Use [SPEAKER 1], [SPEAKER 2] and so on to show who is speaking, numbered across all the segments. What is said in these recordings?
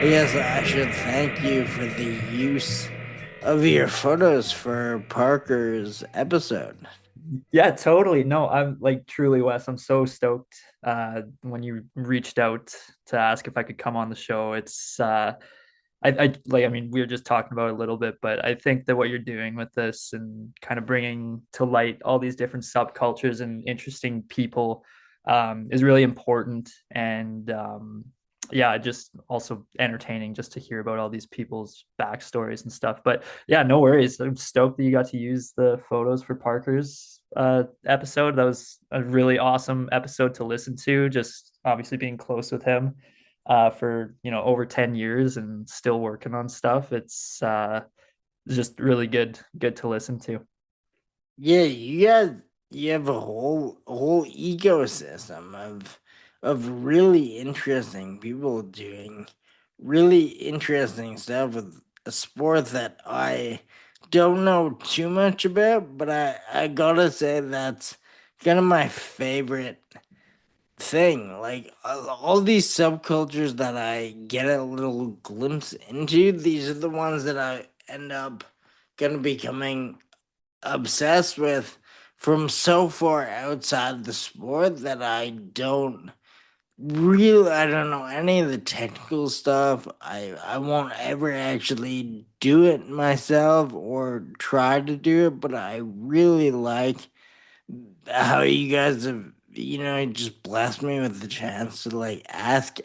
[SPEAKER 1] Yes, I should thank you for the use of your photos for Parker's episode.
[SPEAKER 2] Yeah, totally. No, I'm like truly, Wes. I'm so stoked when you reached out to ask if I could come on the show. I mean, we were just talking about it a little bit, but I think that what you're doing with this and kind of bringing to light all these different subcultures and interesting people is really important. And yeah, just also entertaining just to hear about all these people's backstories and stuff. But yeah, no worries. I'm stoked that you got to use the photos for Parker's episode. That was a really awesome episode to listen to, just obviously being close with him for over 10 years and still working on stuff. It's just really good to listen to.
[SPEAKER 1] Yeah, you have a whole ecosystem of really interesting people doing really interesting stuff with a sport that I don't know too much about, but I gotta say that's kind of my favorite thing. Like all these subcultures that I get a little glimpse into, these are the ones that I end up gonna becoming obsessed with from so far outside the sport that I don't know any of the technical stuff. I won't ever actually do it myself or try to do it, but I really like how you guys have just blessed me with the chance to like ask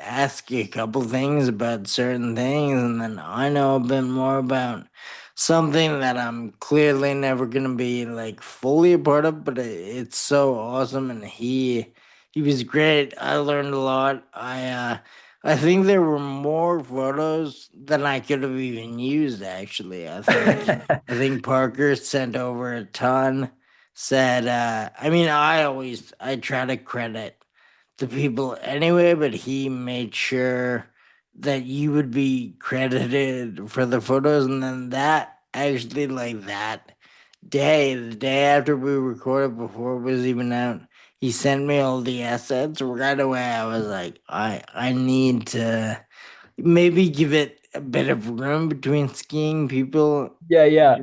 [SPEAKER 1] a couple things about certain things, and then I know a bit more about something that I'm clearly never gonna be like fully a part of, but it's so awesome. And he was great. I learned a lot. I think there were more photos than I could have even used, actually. I think Parker sent over a ton. Said I mean, I try to credit the people anyway, but he made sure that you would be credited for the photos. And then that actually, like that day, the day after we recorded, before it was even out, he sent me all the assets. Right away I was like, I need to maybe give it a bit of room between skiing people,
[SPEAKER 2] Yeah, yeah.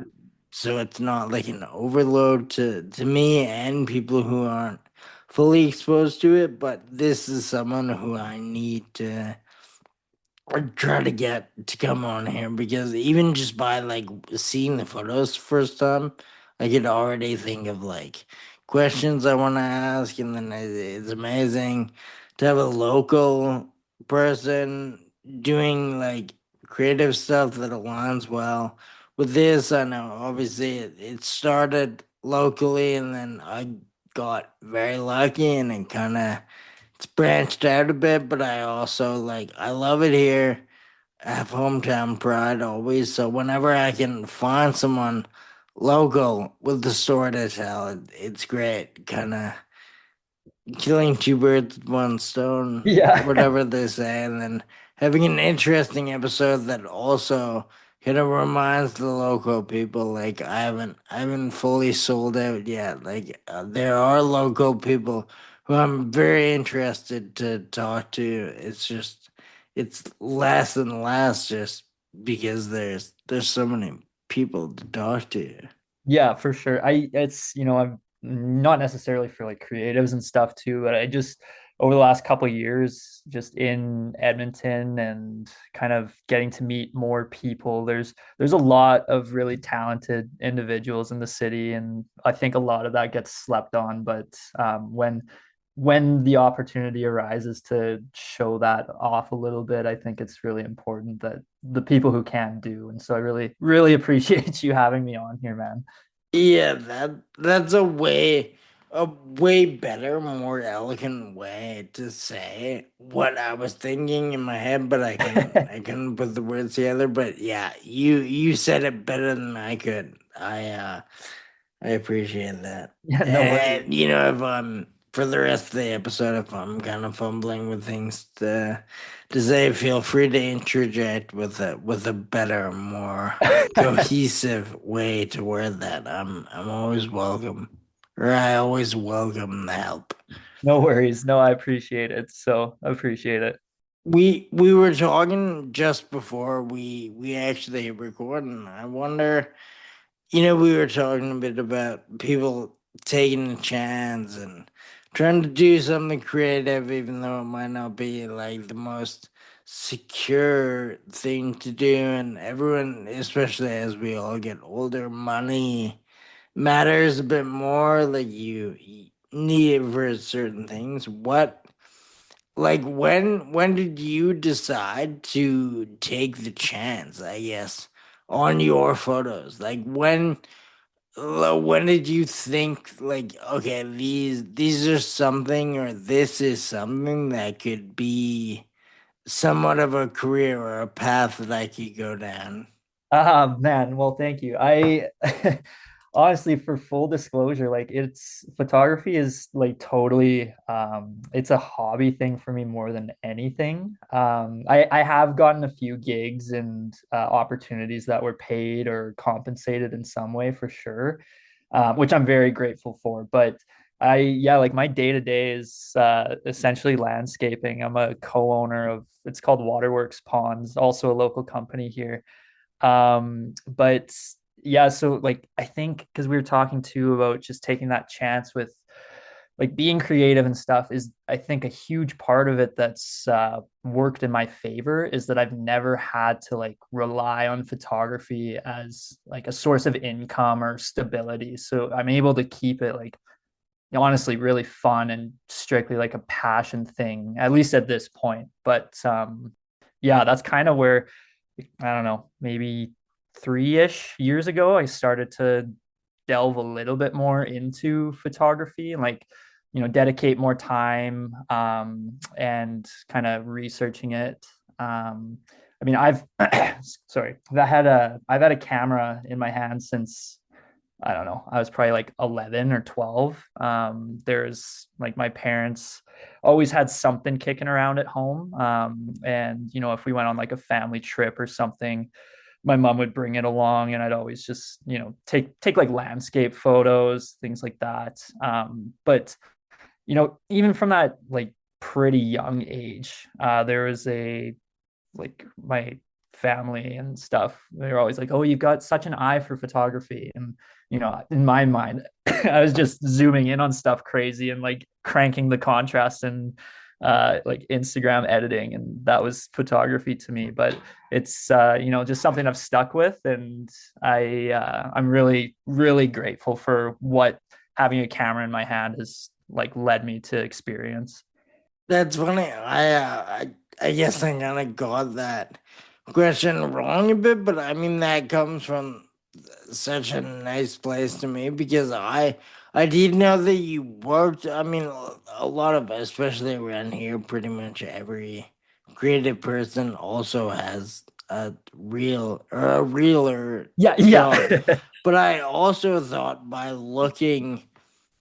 [SPEAKER 1] so it's not like an overload to me and people who aren't fully exposed to it. But this is someone who I need to try to get to come on here, because even just by like seeing the photos first time, I could already think of like questions I want to ask. And then it's amazing to have a local person doing like creative stuff that aligns well with this. I know obviously it started locally, and then I got very lucky and it kind of it's branched out a bit. But I also like I love it here. I have hometown pride always, so whenever I can find someone local with the story to tell, it's great. Kind of killing two birds with one stone,
[SPEAKER 2] Yeah.
[SPEAKER 1] whatever they say, and then having an interesting episode that also kind of reminds the local people. Like I haven't fully sold out yet. Like there are local people who I'm very interested to talk to. It's just it's less and less just because there's so many people to talk to.
[SPEAKER 2] Yeah, for sure. I'm not necessarily for like creatives and stuff too, but I just over the last couple of years, just in Edmonton and kind of getting to meet more people, there's a lot of really talented individuals in the city, and I think a lot of that gets slept on. But when the opportunity arises to show that off a little bit, I think it's really important that the people who can do. And so I really appreciate you having me on here, man.
[SPEAKER 1] Yeah, that's a way better, more elegant way to say what I was thinking in my head, but I couldn't put the words together. But yeah, you said it better than I could. I appreciate that.
[SPEAKER 2] Yeah, no worries.
[SPEAKER 1] And if I'm for the rest of the episode, if I'm kind of fumbling with things to say, feel free to interject with a better, more cohesive way to word that. I'm always welcome, or I always welcome the help.
[SPEAKER 2] No worries. No, I appreciate it. So I appreciate it.
[SPEAKER 1] We were talking just before we actually hit record, and I wonder, we were talking a bit about people taking a chance and trying to do something creative, even though it might not be like the most secure thing to do. And everyone, especially as we all get older, money matters a bit more. Like you need it for certain things. When did you decide to take the chance, I guess, on your photos? When did you think, like, okay, these are something, or this is something that could be somewhat of a career or a path that I could go down?
[SPEAKER 2] Man, well, thank you. I honestly, for full disclosure, like it's photography is like totally it's a hobby thing for me more than anything. I have gotten a few gigs and opportunities that were paid or compensated in some way for sure, which I'm very grateful for. But yeah, like my day to day is essentially landscaping. I'm a co-owner of it's called Waterworks Ponds, also a local company here. But yeah, so like I think because we were talking too about just taking that chance with like being creative and stuff is I think a huge part of it that's worked in my favor is that I've never had to like rely on photography as like a source of income or stability. So I'm able to keep it like honestly really fun and strictly like a passion thing, at least at this point. But yeah, that's kind of where I don't know, maybe 3-ish years ago, I started to delve a little bit more into photography and like, dedicate more time and kind of researching it. I mean, I've sorry, I've had a camera in my hand since I don't know, I was probably like 11 or 12. There's like my parents always had something kicking around at home. And, if we went on like a family trip or something, my mom would bring it along and I'd always just, take like landscape photos, things like that. But, even from that like pretty young age, there was a like my family and stuff, they're always like, oh, you've got such an eye for photography. And in my mind I was just zooming in on stuff crazy and like cranking the contrast and like Instagram editing, and that was photography to me. But it's just something I've stuck with, and I'm really really grateful for what having a camera in my hand has like led me to experience.
[SPEAKER 1] That's funny. I guess I kind of got that question wrong a bit, but I mean that comes from such a nice place to me because I did know that you worked. I mean, a lot of, especially around here, pretty much every creative person also has a real or a realer
[SPEAKER 2] Yeah, yeah.
[SPEAKER 1] job. But I also thought by looking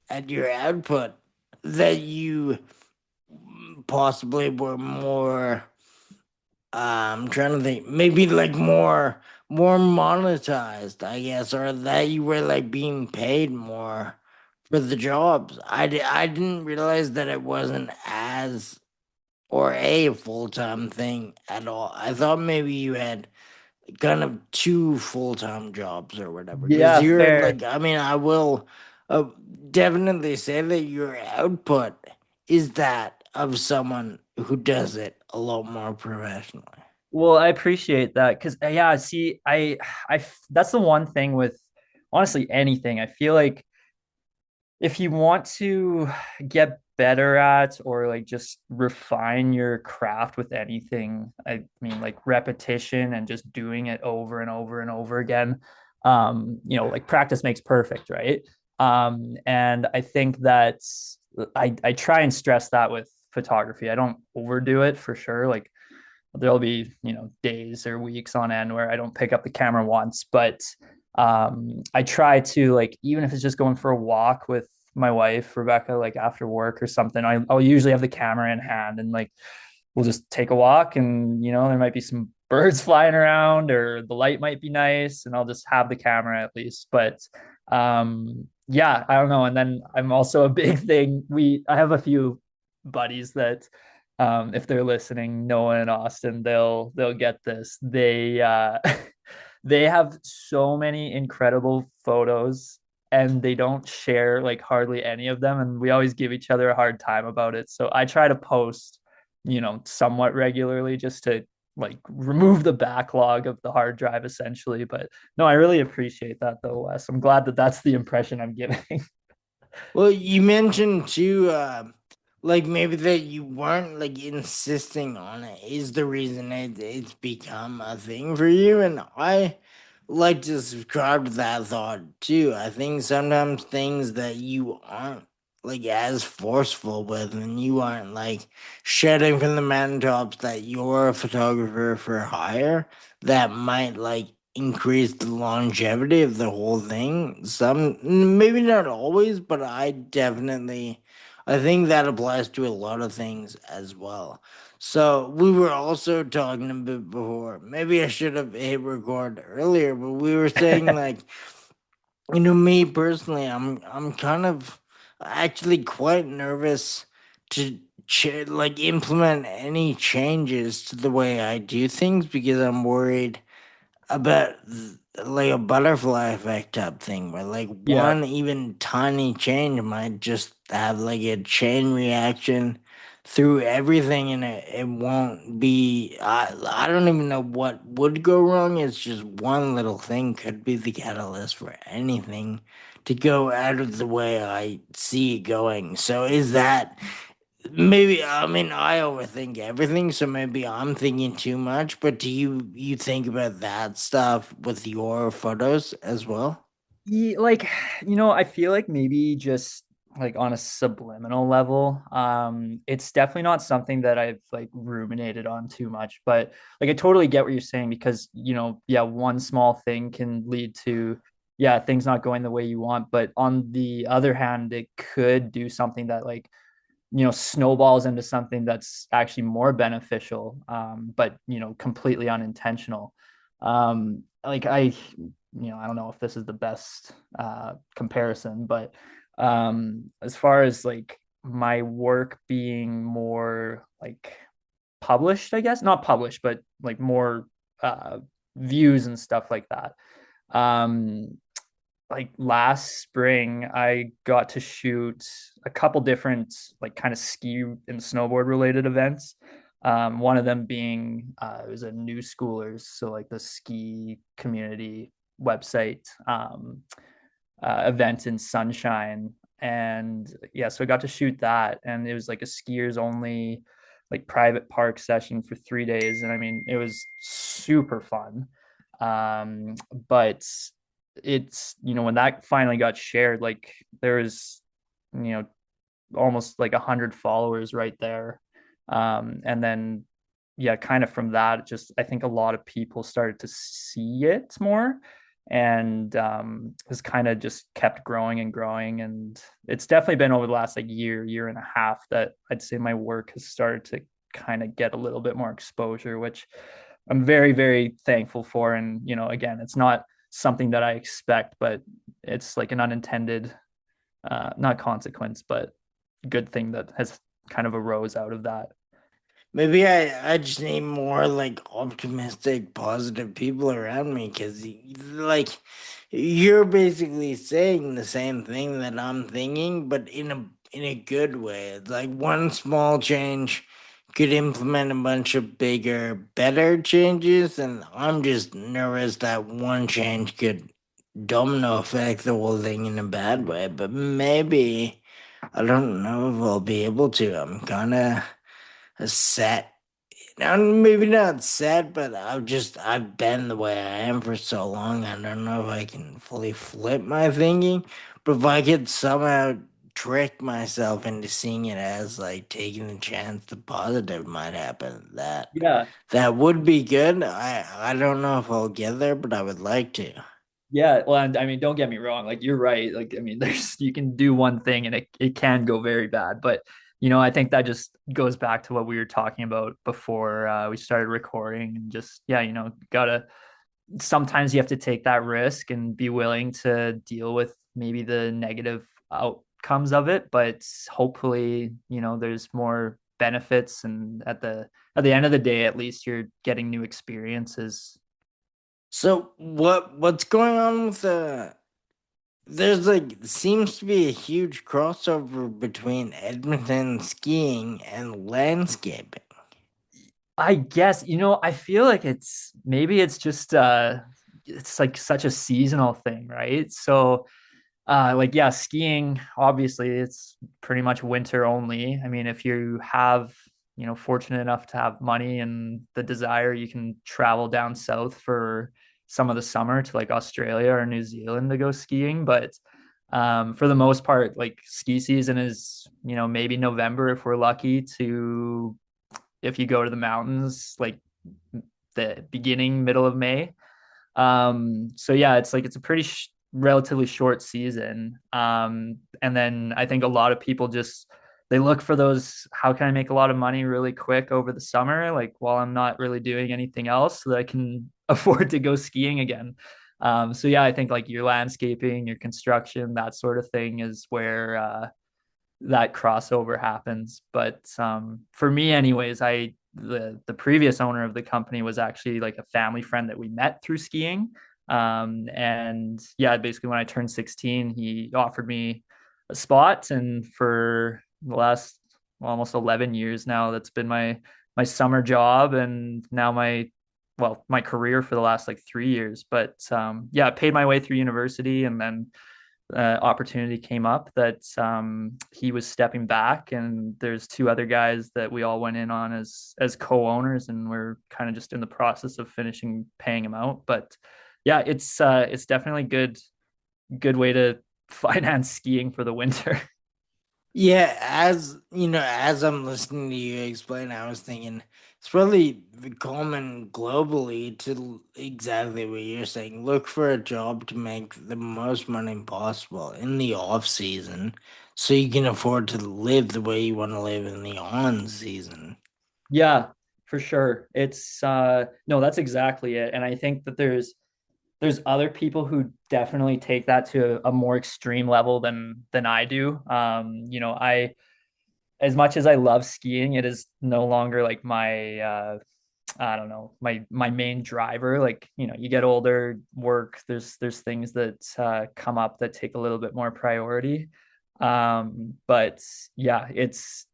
[SPEAKER 1] at your output that you possibly were more. I'm trying to think, maybe like more monetized, I guess, or that you were like being paid more for the jobs. I didn't realize that it wasn't as or a full-time thing at all. I thought maybe you had kind of two full-time jobs or whatever. Because
[SPEAKER 2] Yeah,
[SPEAKER 1] you're
[SPEAKER 2] fair.
[SPEAKER 1] like, I mean, I will uh, definitely say that your output is that of someone who does it a lot more professionally.
[SPEAKER 2] Well, I appreciate that because yeah, see, that's the one thing with honestly anything. I feel like if you want to get better at or like just refine your craft with anything, I mean like repetition and just doing it over and over and over again. Like practice makes perfect, right? And I think that I try and stress that with photography. I don't overdo it for sure. Like there'll be days or weeks on end where I don't pick up the camera once, but I try to like even if it's just going for a walk with my wife Rebecca, like after work or something, I'll usually have the camera in hand and like we'll just take a walk, and there might be some birds flying around or the light might be nice, and I'll just have the camera at least. But yeah, I don't know. And then I'm also a big thing, I have a few buddies that If they're listening, Noah and Austin, they'll get this. They have so many incredible photos and they don't share like hardly any of them, and we always give each other a hard time about it. So I try to post, somewhat regularly just to like remove the backlog of the hard drive essentially. But no, I really appreciate that though, Wes. I'm glad that that's the impression I'm giving.
[SPEAKER 1] Well, you mentioned too, like maybe that you weren't like insisting on it is the reason it's become a thing for you, and I like to subscribe to that thought too. I think sometimes things that you aren't like as forceful with, and you aren't like shouting from the mountaintops that you're a photographer for hire, that might like increase the longevity of the whole thing. Some, maybe not always, but I think that applies to a lot of things as well. So we were also talking a bit before. Maybe I should have hit record earlier, but we were saying like, me personally, I'm kind of actually quite nervous to like implement any changes to the way I do things because I'm worried about like a butterfly effect type thing where like
[SPEAKER 2] Yeah.
[SPEAKER 1] one even tiny change might just have like a chain reaction through everything, and it won't be I don't even know what would go wrong. It's just one little thing could be the catalyst for anything to go out of the way I see it going. So is that maybe, I mean, I overthink everything, so maybe I'm thinking too much, but do you think about that stuff with your photos as well?
[SPEAKER 2] Like, I feel like maybe just like on a subliminal level, it's definitely not something that I've like ruminated on too much, but like I totally get what you're saying because, yeah, one small thing can lead to, yeah, things not going the way you want. But on the other hand, it could do something that like, snowballs into something that's actually more beneficial, but completely unintentional. Like I don't know if this is the best comparison, but as far as like my work being more like published, I guess not published, but like more uh, views and stuff like that. Um, like last spring, I got to shoot a couple different like kind of ski and snowboard related events. One of them being it was a new schoolers, so like the ski community website event in Sunshine, and yeah, so I got to shoot that, and it was like a skiers only like private park session for 3 days, and I mean it was super fun. But it's when that finally got shared, like there was you know almost like 100 followers right there, and then yeah, kind of from that, just I think a lot of people started to see it more, and has kind of just kept growing and growing, and it's definitely been over the last like year and a half that I'd say my work has started to kind of get a little bit more exposure, which I'm very, very thankful for. And, again, it's not something that I expect, but it's like an unintended, not consequence, but good thing that has kind of arose out of that.
[SPEAKER 1] Maybe I just need more like optimistic, positive people around me because like you're basically saying the same thing that I'm thinking, but in a good way. It's like one small change could implement a bunch of bigger, better changes, and I'm just nervous that one change could domino effect the whole thing in a bad way. But maybe I don't know if I'll be able to. I'm kind of set. Now, maybe not sad, but I've been the way I am for so long. I don't know if I can fully flip my thinking, but if I could somehow trick myself into seeing it as like taking a chance the positive might happen,
[SPEAKER 2] Yeah.
[SPEAKER 1] that would be good. I don't know if I'll get there, but I would like to.
[SPEAKER 2] Yeah, well, and I mean, don't get me wrong. Like you're right. Like I mean, there's you can do one thing and it can go very bad. But I think that just goes back to what we were talking about before we started recording. And just yeah, gotta sometimes you have to take that risk and be willing to deal with maybe the negative outcomes of it. But hopefully, there's more benefits, and at the end of the day, at least you're getting new experiences.
[SPEAKER 1] So what's going on with there's like seems to be a huge crossover between Edmonton skiing and landscaping.
[SPEAKER 2] I guess, I feel like it's just it's like such a seasonal thing, right? So like yeah, skiing obviously it's pretty much winter only. I mean, if you have, fortunate enough to have money and the desire, you can travel down south for some of the summer to like Australia or New Zealand to go skiing, but for the most part, like ski season is, maybe November if we're lucky to if you go to the mountains, like the beginning, middle of May. So yeah, it's like it's a pretty relatively short season. And then I think a lot of people just they look for those, how can I make a lot of money really quick over the summer, like while I'm not really doing anything else so that I can afford to go skiing again. So yeah, I think like your landscaping, your construction, that sort of thing is where that crossover happens. But for me, anyways, the previous owner of the company was actually like a family friend that we met through skiing. And yeah, basically when I turned 16, he offered me a spot, and for the last almost 11 years now, that's been my summer job, and now my career for the last like 3 years. But yeah, I paid my way through university, and then opportunity came up that he was stepping back, and there's two other guys that we all went in on as co-owners, and we're kind of just in the process of finishing paying him out. But yeah, it's definitely good way to finance skiing for the winter.
[SPEAKER 1] Yeah, as you know, as I'm listening to you explain, I was thinking it's probably common globally to exactly what you're saying. Look for a job to make the most money possible in the off season so you can afford to live the way you want to live in the on season.
[SPEAKER 2] Yeah, for sure. It's no, that's exactly it. And I think that there's other people who definitely take that to a more extreme level than I do. I as much as I love skiing, it is no longer like my I don't know, my main driver. Like, you get older, work, there's things that come up that take a little bit more priority. But yeah, it's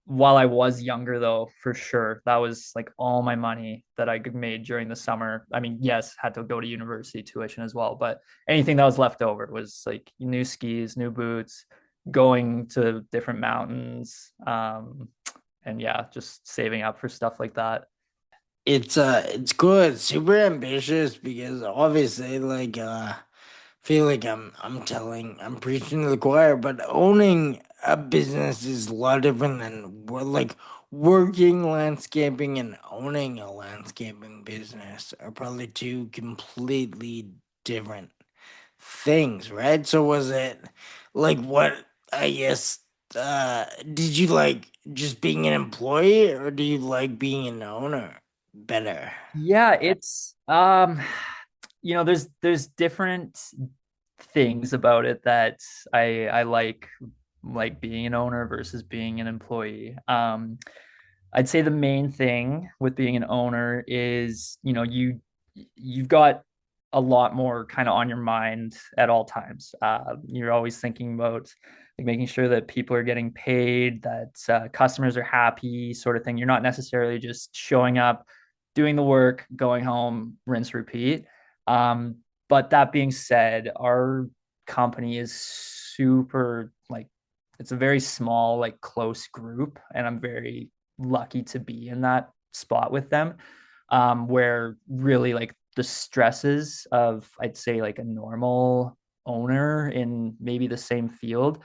[SPEAKER 2] while I was younger though, for sure, that was like all my money that I made during the summer. I mean, yes, had to go to university tuition as well, but anything that was left over was like new skis, new boots, going to different mountains, and yeah, just saving up for stuff like that.
[SPEAKER 1] It's good, super ambitious because obviously feel like I'm preaching to the choir, but owning a business is a lot different than like working landscaping and owning a landscaping business are probably two completely different things, right? So was it like what I guess did you like just being an employee or do you like being an owner better?
[SPEAKER 2] Yeah, it's there's different things about it that I like being an owner versus being an employee. I'd say the main thing with being an owner is, you've got a lot more kind of on your mind at all times. You're always thinking about like making sure that people are getting paid, that customers are happy, sort of thing. You're not necessarily just showing up, doing the work, going home, rinse, repeat. Um, but that being said, our company is super like it's a very small, like close group, and I'm very lucky to be in that spot with them, where really like the stresses of, I'd say, like a normal owner in maybe the same field,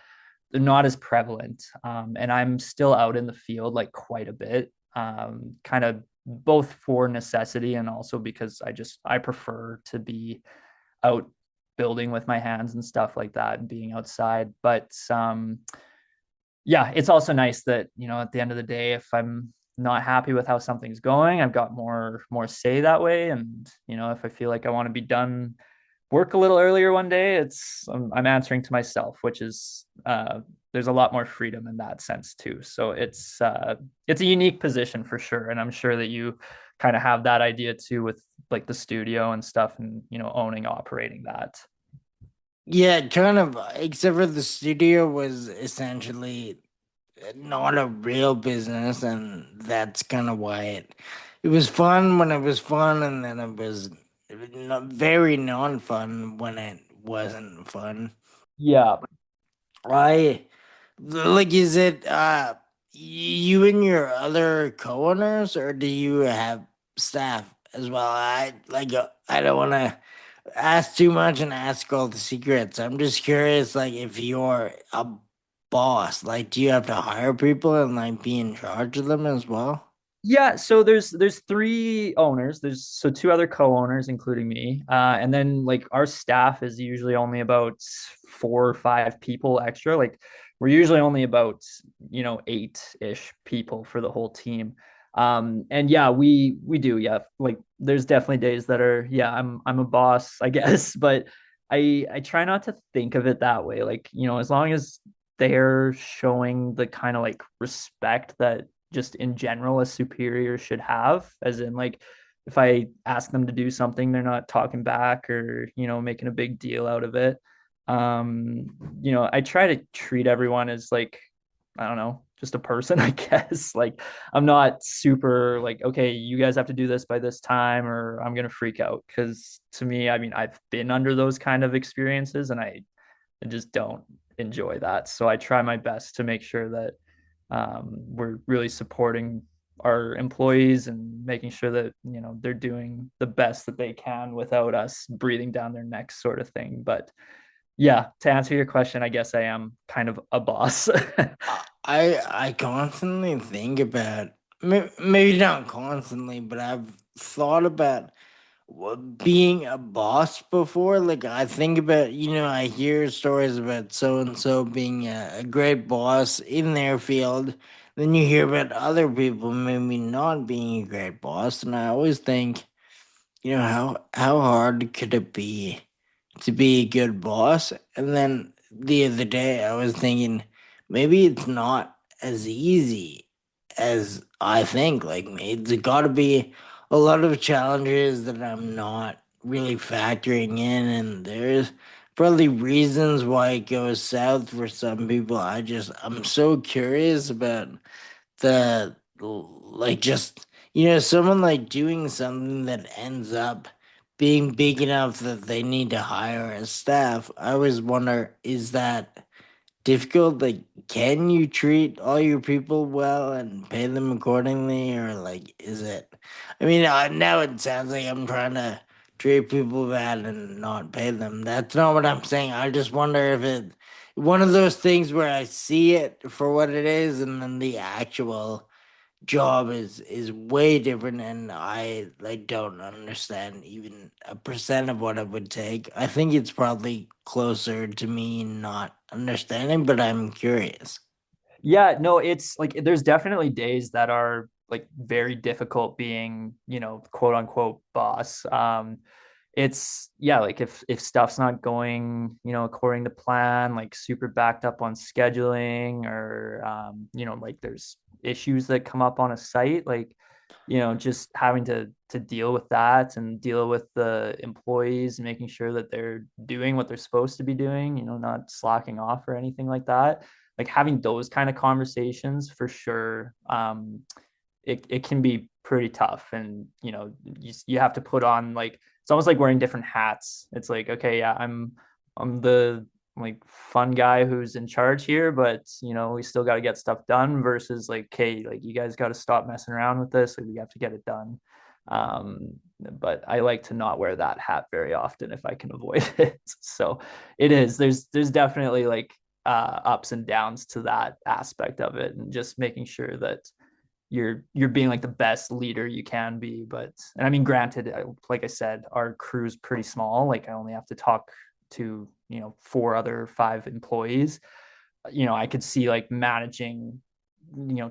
[SPEAKER 2] they're not as prevalent. And I'm still out in the field like quite a bit, kind of both for necessity and also because I prefer to be out building with my hands and stuff like that and being outside. But yeah, it's also nice that, at the end of the day, if I'm not happy with how something's going, I've got more say that way. And, if I feel like I want to be done work a little earlier one day, I'm answering to myself, which is there's a lot more freedom in that sense too. So it's a unique position for sure, and I'm sure that you kind of have that idea too with like the studio and stuff, and owning operating that.
[SPEAKER 1] Yeah, kind of, except for the studio was essentially not a real business, and that's kind of why it was fun when it was fun, and then it was not very non-fun when it wasn't fun.
[SPEAKER 2] Yeah.
[SPEAKER 1] I like, is it you and your other co-owners, or do you have staff as well? I don't want to ask too much and ask all the secrets. I'm just curious, like, if you're a boss, like, do you have to hire people and like be in charge of them as well?
[SPEAKER 2] Yeah, so there's three owners. There's so two other co-owners, including me, and then like our staff is usually only about 4 or 5 people extra. Like we're usually only about 8-ish people for the whole team. And yeah, we do, yeah. Like there's definitely days that are, yeah, I'm a boss, I guess, but I try not to think of it that way. Like as long as they're showing the kind of like respect that just in general a superior should have, as in like if I ask them to do something, they're not talking back or making a big deal out of it. um I try to treat everyone as like, I don't know, just a person, I guess. Like I'm not super like, okay, you guys have to do this by this time or I'm gonna freak out, because to me, I mean, I've been under those kind of experiences and I just don't enjoy that. So I try my best to make sure that we're really supporting our employees and making sure that they're doing the best that they can without us breathing down their necks, sort of thing. But yeah, to answer your question, I guess I am kind of a boss.
[SPEAKER 1] I constantly think about, maybe not constantly, but I've thought about being a boss before. Like, I think about, I hear stories about so and so being a great boss in their field. Then you hear about other people maybe not being a great boss, and I always think, how hard could it be to be a good boss? And then the other day I was thinking, maybe it's not as easy as I think. Like, it's got to be a lot of challenges that I'm not really factoring in, and there's probably reasons why it goes south for some people. I'm so curious about the, like, just, someone like doing something that ends up being big enough that they need to hire a staff. I always wonder, is that difficult? Like, can you treat all your people well and pay them accordingly, or like, is it? I mean, now it sounds like I'm trying to treat people bad and not pay them. That's not what I'm saying. I just wonder if it one of those things where I see it for what it is, and then the actual job is way different, and I like don't understand even a percent of what it would take. I think it's probably closer to me not understanding, but I'm curious.
[SPEAKER 2] Yeah, no, it's like there's definitely days that are like very difficult being, quote unquote boss. It's, yeah, like if stuff's not going according to plan, like super backed up on scheduling, or like there's issues that come up on a site, like just having to deal with that and deal with the employees and making sure that they're doing what they're supposed to be doing, not slacking off or anything like that. Like having those kind of conversations for sure, it can be pretty tough. And you have to put on, like, it's almost like wearing different hats. It's like, okay, yeah, I'm the like fun guy who's in charge here, but we still got to get stuff done, versus like, okay, like you guys got to stop messing around with this, like we have to get it done. But I like to not wear that hat very often if I can avoid it. So it is, there's definitely like ups and downs to that aspect of it, and just making sure that you're being like the best leader you can be. But, and I mean, granted, like I said, our crew's pretty small. Like I only have to talk to 4 other 5 employees. I could see like managing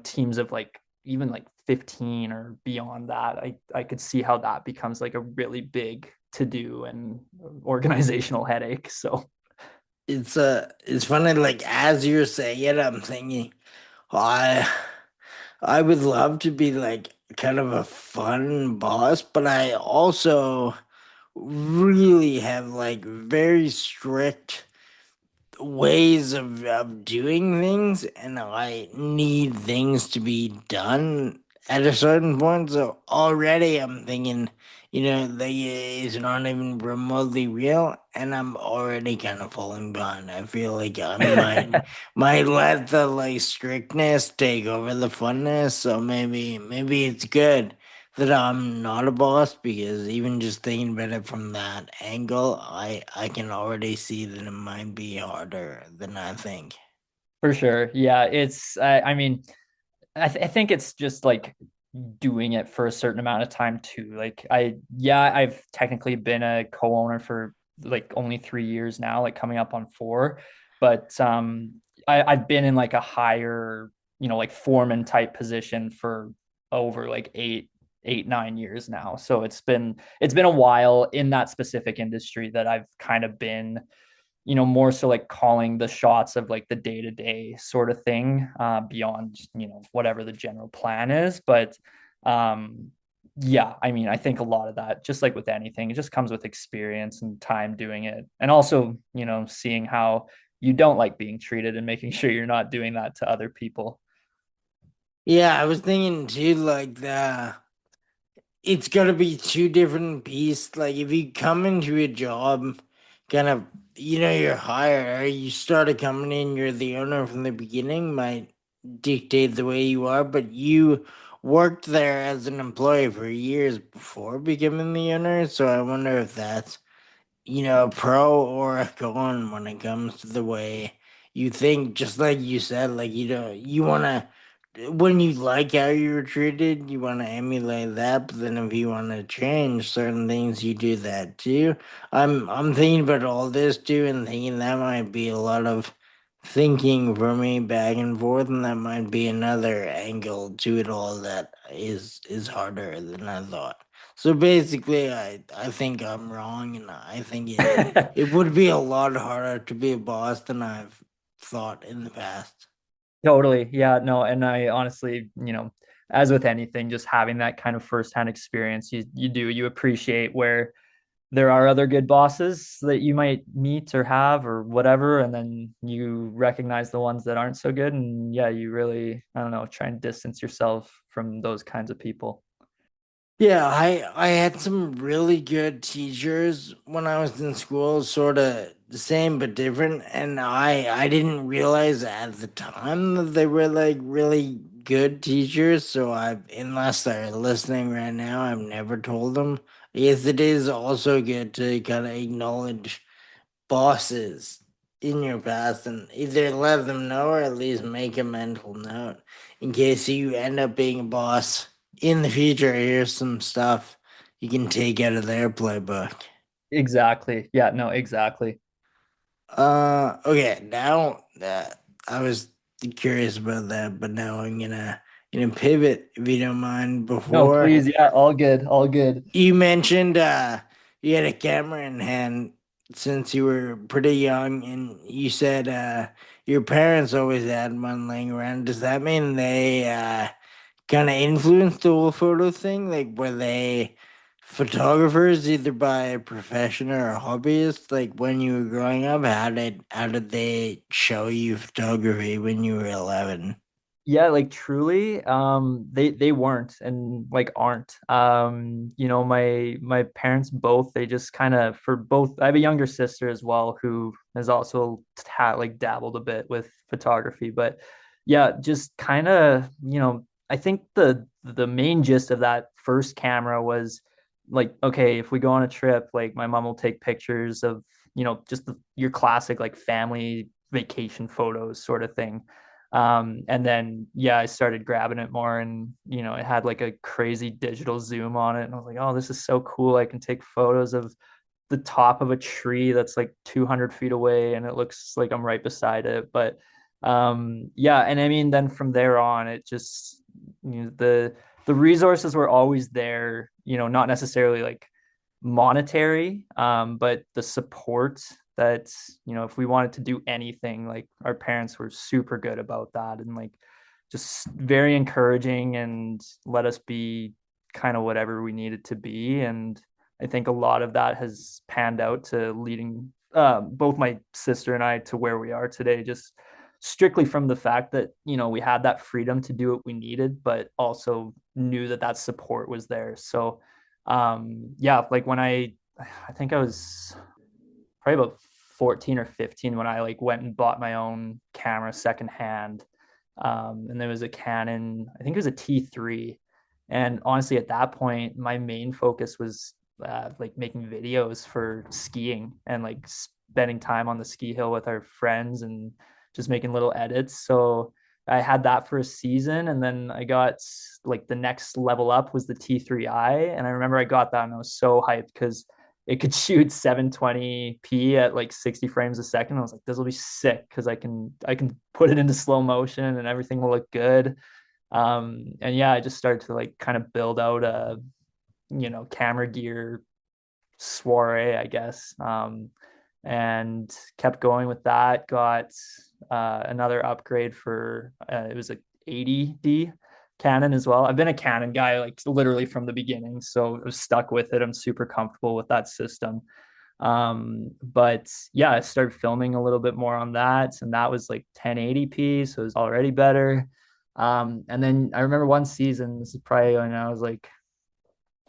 [SPEAKER 2] teams of like even like 15 or beyond that, I could see how that becomes like a really big to do and organizational headache. So
[SPEAKER 1] It's funny, like as you're saying it, I'm thinking I I would love to be like kind of a fun boss, but I also really have like very strict ways of doing things, and I need things to be done at a certain point. So already I'm thinking, it's not even remotely real, and I'm already kind of falling behind. I feel like I might let the like strictness take over the funness. So maybe it's good that I'm not a boss, because even just thinking about it from that angle, I can already see that it might be harder than I think.
[SPEAKER 2] for sure, yeah, I mean, I think it's just like doing it for a certain amount of time too. Like I've technically been a co-owner for like only 3 years now, like coming up on four. But I've been in like a higher, like foreman type position for over like 9 years now. So it's been a while in that specific industry that I've kind of been, more so like calling the shots of like the day to day sort of thing, beyond, whatever the general plan is. But yeah, I mean, I think a lot of that, just like with anything, it just comes with experience and time doing it. And also, seeing how you don't like being treated and making sure you're not doing that to other people.
[SPEAKER 1] Yeah, I was thinking too, like it's got to be two different beasts. Like if you come into a job, kind of, you're hired, or you start a company and you're the owner from the beginning, might dictate the way you are. But you worked there as an employee for years before becoming the owner, so I wonder if that's a pro or a con when it comes to the way you think. Just like you said, like you want to, when you like how you were treated, you want to emulate that. But then if you want to change certain things, you do that too. I'm thinking about all this too, and thinking that might be a lot of thinking for me back and forth, and that might be another angle to it all that is harder than I thought. So basically, I think I'm wrong, and I think it would be a lot harder to be a boss than I've thought in the past.
[SPEAKER 2] Totally. Yeah, no, and I honestly, as with anything, just having that kind of firsthand experience, you appreciate where there are other good bosses that you might meet or have or whatever, and then you recognize the ones that aren't so good, and yeah, you really, I don't know, try and distance yourself from those kinds of people.
[SPEAKER 1] Yeah, I had some really good teachers when I was in school, sort of the same but different, and I didn't realize at the time that they were like really good teachers. So unless they're listening right now, I've never told them. Yes, it is also good to kind of acknowledge bosses in your past and either let them know or at least make a mental note in case you end up being a boss in the future. Here's some stuff you can take out of their playbook.
[SPEAKER 2] Exactly. Yeah, no, exactly.
[SPEAKER 1] Okay, now that I was curious about that, but now I'm gonna pivot if you don't mind.
[SPEAKER 2] No,
[SPEAKER 1] Before
[SPEAKER 2] please. Yeah, all good. All good.
[SPEAKER 1] you mentioned you had a camera in hand since you were pretty young, and you said your parents always had one laying around. Does that mean they kind of influenced the whole photo thing? Like, were they photographers either by profession or a hobbyist? Like when you were growing up, how did they show you photography when you were 11?
[SPEAKER 2] Yeah, like truly, they weren't and like aren't. My parents both, they just kind of, for both, I have a younger sister as well who has also like dabbled a bit with photography, but yeah, just kind of, I think the main gist of that first camera was like, okay, if we go on a trip, like my mom will take pictures of, just your classic like family vacation photos sort of thing. And then yeah, I started grabbing it more, and it had like a crazy digital zoom on it, and I was like, oh, this is so cool. I can take photos of the top of a tree that's like 200 feet away, and it looks like I'm right beside it. But yeah, and I mean, then from there on, it just, the the resources were always there, not necessarily like monetary, but the support that, if we wanted to do anything, like our parents were super good about that and like just very encouraging and let us be kind of whatever we needed to be. And I think a lot of that has panned out to leading both my sister and I to where we are today, just strictly from the fact that, we had that freedom to do what we needed, but also knew that that support was there. So, yeah, like I think I was probably about 14 or 15 when I like went and bought my own camera secondhand. And there was a Canon, I think it was a T3. And honestly, at that point, my main focus was like making videos for skiing and like spending time on the ski hill with our friends and just making little edits. So I had that for a season, and then I got like the next level up was the T3i, and I remember I got that and I was so hyped because it could shoot 720p at like 60 frames a second. I was like, this will be sick because I can put it into slow motion and everything will look good. And yeah, I just started to like kind of build out a camera gear soiree, I guess. And kept going with that. Got another upgrade for it was a 80D Canon as well. I've been a Canon guy like literally from the beginning, so I was stuck with it. I'm super comfortable with that system. But yeah, I started filming a little bit more on that, and that was like 1080p, so it was already better. And then I remember one season, this is probably when I was like,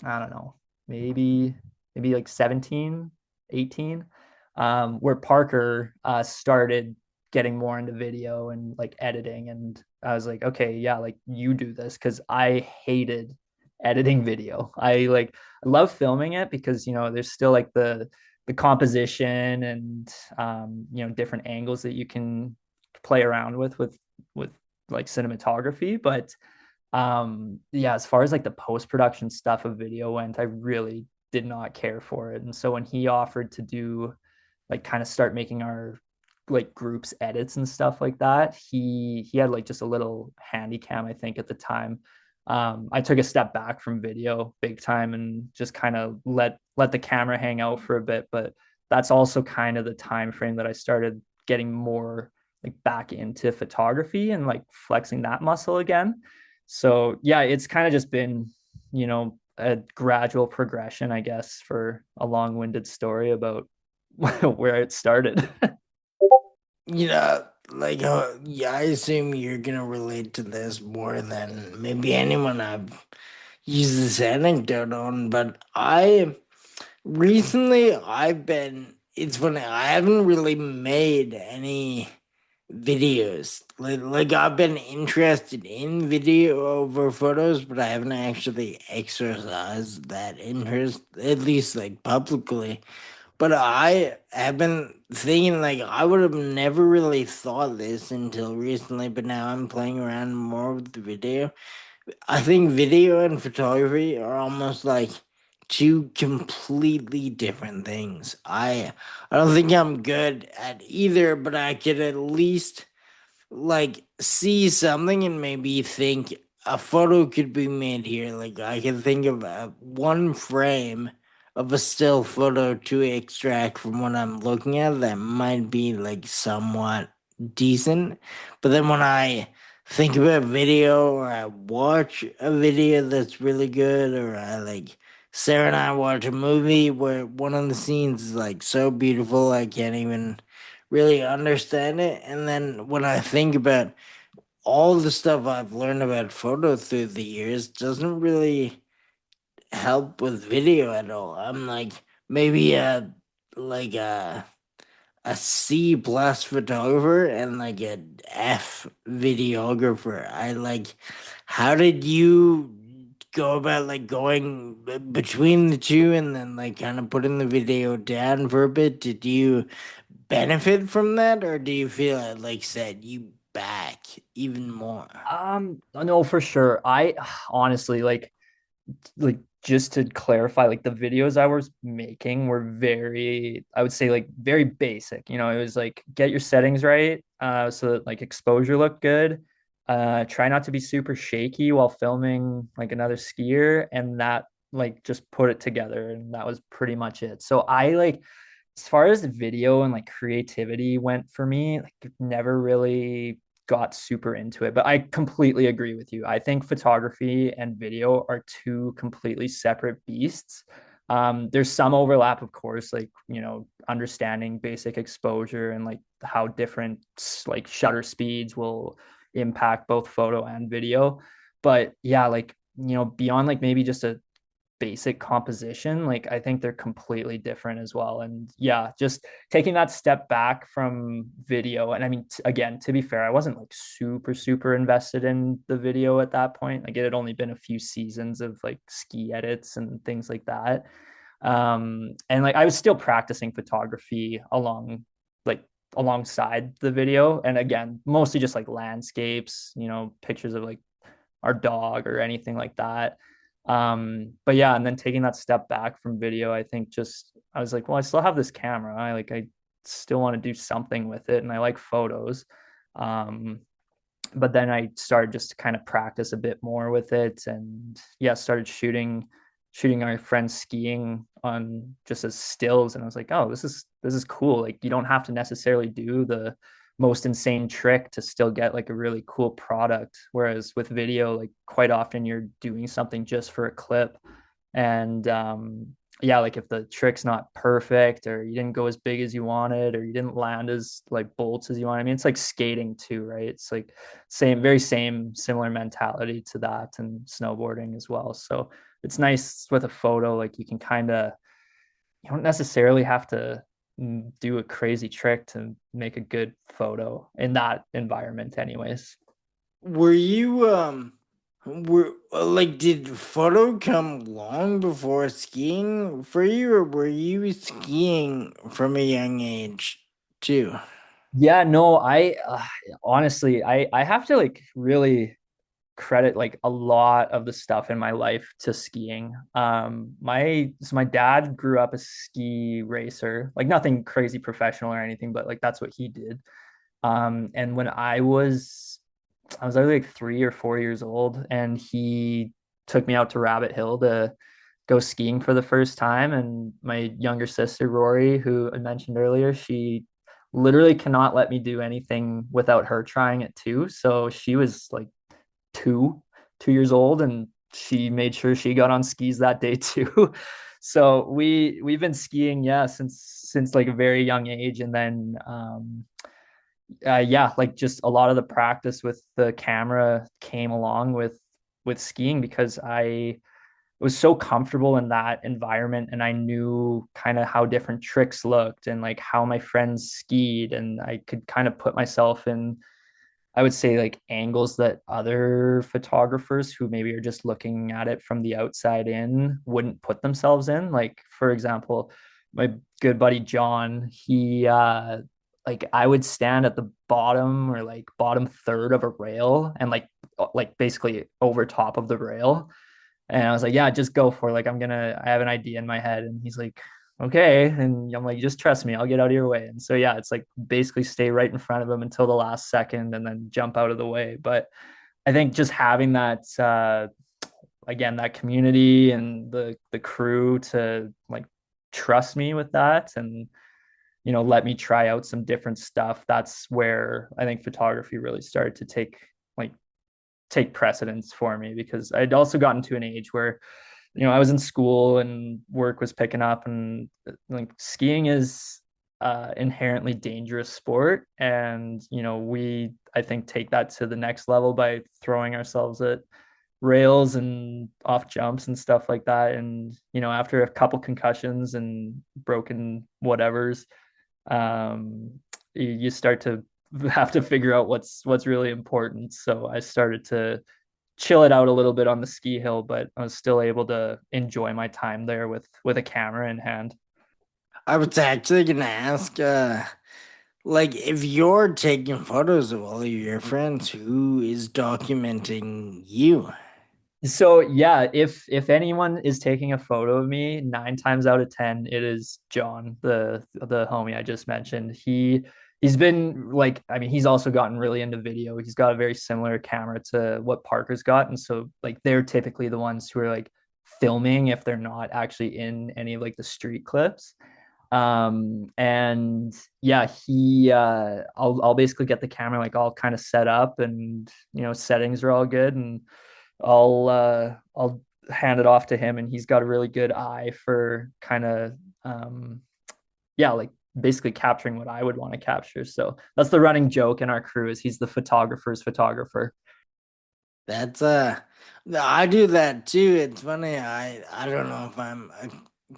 [SPEAKER 2] I don't know, maybe like 17, 18, where Parker started getting more into video and like editing. And I was like, okay, yeah, like you do this because I hated editing video. I love filming it because there's still like the composition and different angles that you can play around with like cinematography. But yeah, as far as like the post-production stuff of video went, I really did not care for it. And so when he offered to do like kind of start making our like groups edits and stuff like that, he had like just a little handy cam, I think, at the time. I took a step back from video big time and just kind of let the camera hang out for a bit. But that's also kind of the time frame that I started getting more like back into photography and like flexing that muscle again. So yeah, it's kind of just been, a gradual progression, I guess, for a long-winded story about where it started.
[SPEAKER 1] Like, yeah, I assume you're gonna relate to this more than maybe anyone I've used this anecdote on, but it's funny, I haven't really made any videos. Like I've been interested in video over photos, but I haven't actually exercised that interest, at least like publicly. But I have been thinking like I would have never really thought this until recently, but now I'm playing around more with the video. I think video and photography are almost like two completely different things. I don't think I'm good at either, but I could at least like see something and maybe think a photo could be made here. Like I can think of one frame of a still photo to extract from what I'm looking at that might be like somewhat decent. But then when I think about video or I watch a video that's really good or I like Sarah and I watch a movie where one of the scenes is like so beautiful I can't even really understand it. And then when I think about all the stuff I've learned about photo through the years, doesn't really help with video at all. I'm like maybe like a C plus photographer and like a F videographer. I like how did you go about like going between the two and then like kind of putting the video down for a bit? Did you benefit from that, or do you feel it like set you back even more?
[SPEAKER 2] No, for sure. I honestly like just to clarify, like the videos I was making were very, I would say like very basic. It was like get your settings right, so that like exposure looked good. Try not to be super shaky while filming like another skier, and that like just put it together, and that was pretty much it. So I like as far as the video and like creativity went for me, like never really got super into it. But I completely agree with you. I think photography and video are two completely separate beasts. There's some overlap, of course, like understanding basic exposure and like how different like shutter speeds will impact both photo and video. But yeah, like beyond like maybe just a basic composition, like I think they're completely different as well. And yeah, just taking that step back from video. And I mean, again, to be fair, I wasn't like super invested in the video at that point. Like it had only been a few seasons of like ski edits and things like that. And like I was still practicing photography like alongside the video, and again mostly just like landscapes, pictures of like our dog or anything like that. But yeah, and then taking that step back from video, I think just I was like, well, I still have this camera. I still want to do something with it, and I like photos. Um, but then I started just to kind of practice a bit more with it, and yeah, started shooting our friends skiing on just as stills, and I was like, oh, this is cool. Like you don't have to necessarily do the most insane trick to still get like a really cool product, whereas with video, like quite often you're doing something just for a clip. And yeah, like if the trick's not perfect or you didn't go as big as you wanted or you didn't land as like bolts as you want, I mean, it's like skating too, right? It's like very same similar mentality to that, and snowboarding as well. So it's nice with a photo, like you can kind of, you don't necessarily have to do a crazy trick to make a good photo in that environment anyways.
[SPEAKER 1] Were you were like did photo come long before skiing for you, or were you skiing from a young age too?
[SPEAKER 2] Yeah, no, I honestly, I have to like really credit like a lot of the stuff in my life to skiing. My dad grew up a ski racer, like nothing crazy professional or anything, but like that's what he did. And when I was either like 3 or 4 years old, and he took me out to Rabbit Hill to go skiing for the first time. And my younger sister, Rory, who I mentioned earlier, she literally cannot let me do anything without her trying it too. So she was like two, 2 years old, and she made sure she got on skis that day too. So we've been skiing, yeah, since like a very young age. And then yeah, like just a lot of the practice with the camera came along with skiing because I was so comfortable in that environment, and I knew kind of how different tricks looked and like how my friends skied, and I could kind of put myself in, I would say, like angles that other photographers who maybe are just looking at it from the outside in wouldn't put themselves in. Like, for example, my good buddy John, he like I would stand at the bottom or like bottom third of a rail and like basically over top of the rail. And I was like, yeah, just go for it. Like I have an idea in my head. And he's like, okay. And I'm like, just trust me, I'll get out of your way. And so yeah, it's like basically stay right in front of him until the last second and then jump out of the way. But I think just having that again, that community and the crew to like trust me with that, and let me try out some different stuff. That's where I think photography really started to like take precedence for me, because I'd also gotten to an age where I was in school and work was picking up, and like skiing is inherently dangerous sport. And we, I think, take that to the next level by throwing ourselves at rails and off jumps and stuff like that. And after a couple concussions and broken whatevers, um you start to have to figure out what's really important. So I started to chill it out a little bit on the ski hill, but I was still able to enjoy my time there with a camera in hand.
[SPEAKER 1] I was actually gonna ask, like, if you're taking photos of all of your friends, who is documenting you?
[SPEAKER 2] So yeah, if anyone is taking a photo of me, 9 times out of 10, it is John, the homie I just mentioned. he's been like, I mean, he's also gotten really into video. He's got a very similar camera to what Parker's got. And so like they're typically the ones who are like filming if they're not actually in any of like the street clips. And yeah, I'll basically get the camera like all kind of set up, and settings are all good, and I'll hand it off to him, and he's got a really good eye for kind of um yeah, like basically capturing what I would want to capture. So that's the running joke in our crew is he's the photographer's photographer.
[SPEAKER 1] That's I do that too. It's funny. I don't know if I'm a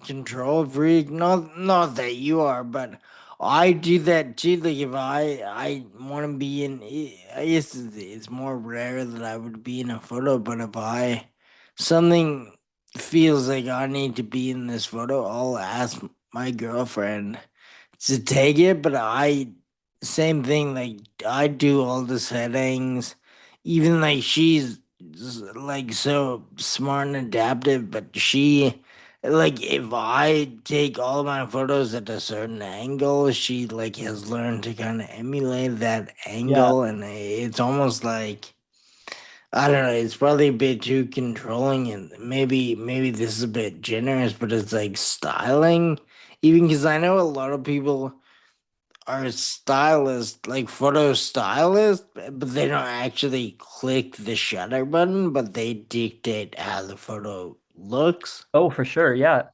[SPEAKER 1] control freak. Not that you are, but I do that too. Like if I want to be in, I guess it's more rare that I would be in a photo. But if I something feels like I need to be in this photo, I'll ask my girlfriend to take it. But I same thing. Like I do all the settings, even like she's like so smart and adaptive, but she like if I take all of my photos at a certain angle, she like has learned to kind of emulate that
[SPEAKER 2] Yeah.
[SPEAKER 1] angle, and it's almost like I don't know, it's probably a bit too controlling, and maybe this is a bit generous, but it's like styling. Even because I know a lot of people are stylists, like photo stylists, but they don't actually click the shutter button, but they dictate how the photo looks.
[SPEAKER 2] Oh, for sure. Yeah.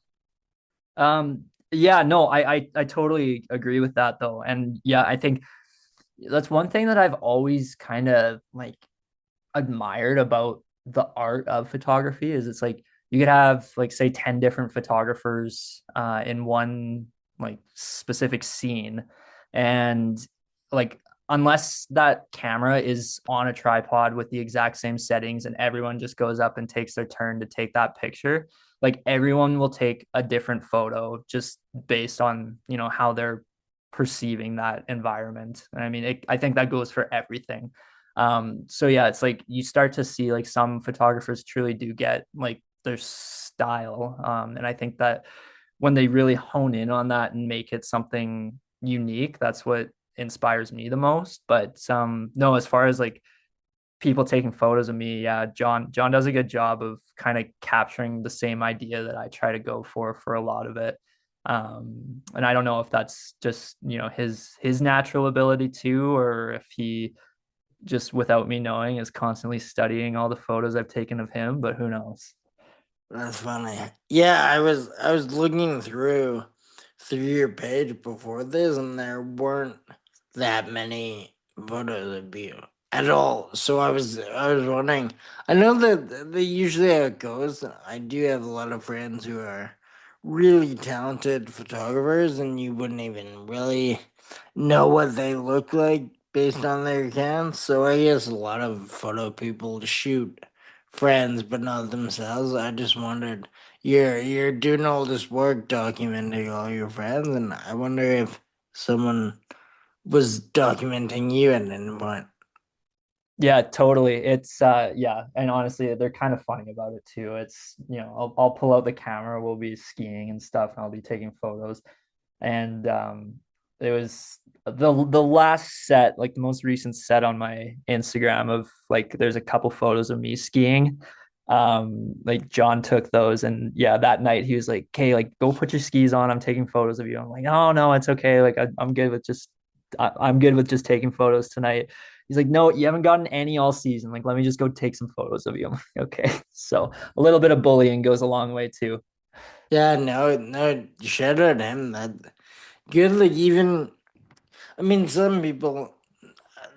[SPEAKER 2] Yeah, no, I totally agree with that though. And yeah, I think that's one thing that I've always kind of like admired about the art of photography is it's like you could have like say 10 different photographers in one like specific scene, and like unless that camera is on a tripod with the exact same settings and everyone just goes up and takes their turn to take that picture, like everyone will take a different photo just based on how they're perceiving that environment. And I mean I think that goes for everything. So yeah, it's like you start to see like some photographers truly do get like their style. And I think that when they really hone in on that and make it something unique, that's what inspires me the most. But no, as far as like people taking photos of me, yeah, John does a good job of kind of capturing the same idea that I try to go for a lot of it. And I don't know if that's just his natural ability too, or if he just without me knowing is constantly studying all the photos I've taken of him, but who knows?
[SPEAKER 1] That's funny. Yeah, I was looking through your page before this, and there weren't that many photos of you at all. So I was wondering. I know that they usually how it goes. I do have a lot of friends who are really talented photographers, and you wouldn't even really know what they look like based on their accounts. So I guess a lot of photo people shoot friends but not themselves. I just wondered, you're doing all this work documenting all your friends, and I wonder if someone was documenting you at any point.
[SPEAKER 2] Yeah, totally. It's yeah, and honestly, they're kind of funny about it too. It's I'll pull out the camera, we'll be skiing and stuff, and I'll be taking photos. And it was the last set, like the most recent set on my Instagram of like there's a couple photos of me skiing. Like John took those, and yeah, that night he was like, "Okay, like go put your skis on. I'm taking photos of you." I'm like, "Oh no, it's okay. Like I'm good with I'm good with just taking photos tonight." He's like, "No, you haven't gotten any all season. Like, let me just go take some photos of you." I'm like, okay. So a little bit of bullying goes a long way too.
[SPEAKER 1] Yeah, no, shout out him. That good. Like even, I mean, some people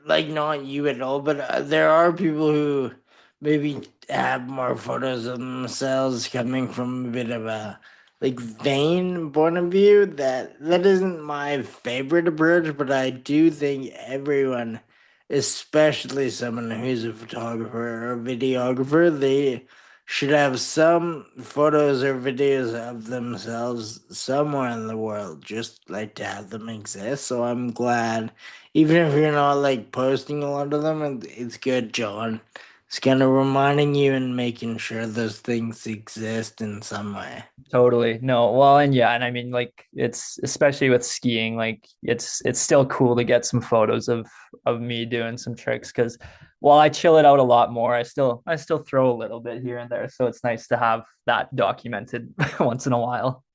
[SPEAKER 1] like not you at all, but there are people who maybe have more photos of themselves coming from a bit of a like vain point of view. That isn't my favorite approach, but I do think everyone, especially someone who's a photographer or a videographer, they should have some photos or videos of themselves somewhere in the world, just like to have them exist. So I'm glad even if you're not like posting a lot of them, it's good, John. It's kind of reminding you and making sure those things exist in some way.
[SPEAKER 2] Totally. No, well, and yeah, and I mean like it's especially with skiing, like it's still cool to get some photos of me doing some tricks because while I chill it out a lot more, I still throw a little bit here and there. So it's nice to have that documented once in a while.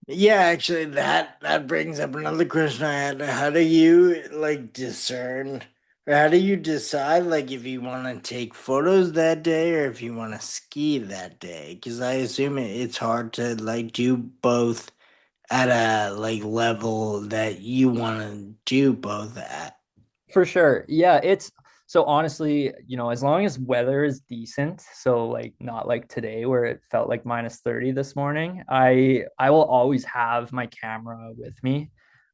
[SPEAKER 1] Yeah, actually, that brings up another question I had. How do you like discern, or how do you decide like if you want to take photos that day or if you want to ski that day? Because I assume it's hard to like do both at a like level that you want to do both at.
[SPEAKER 2] For sure. Yeah, it's so honestly, as long as weather is decent, so like not like today where it felt like -30 this morning, I will always have my camera with me.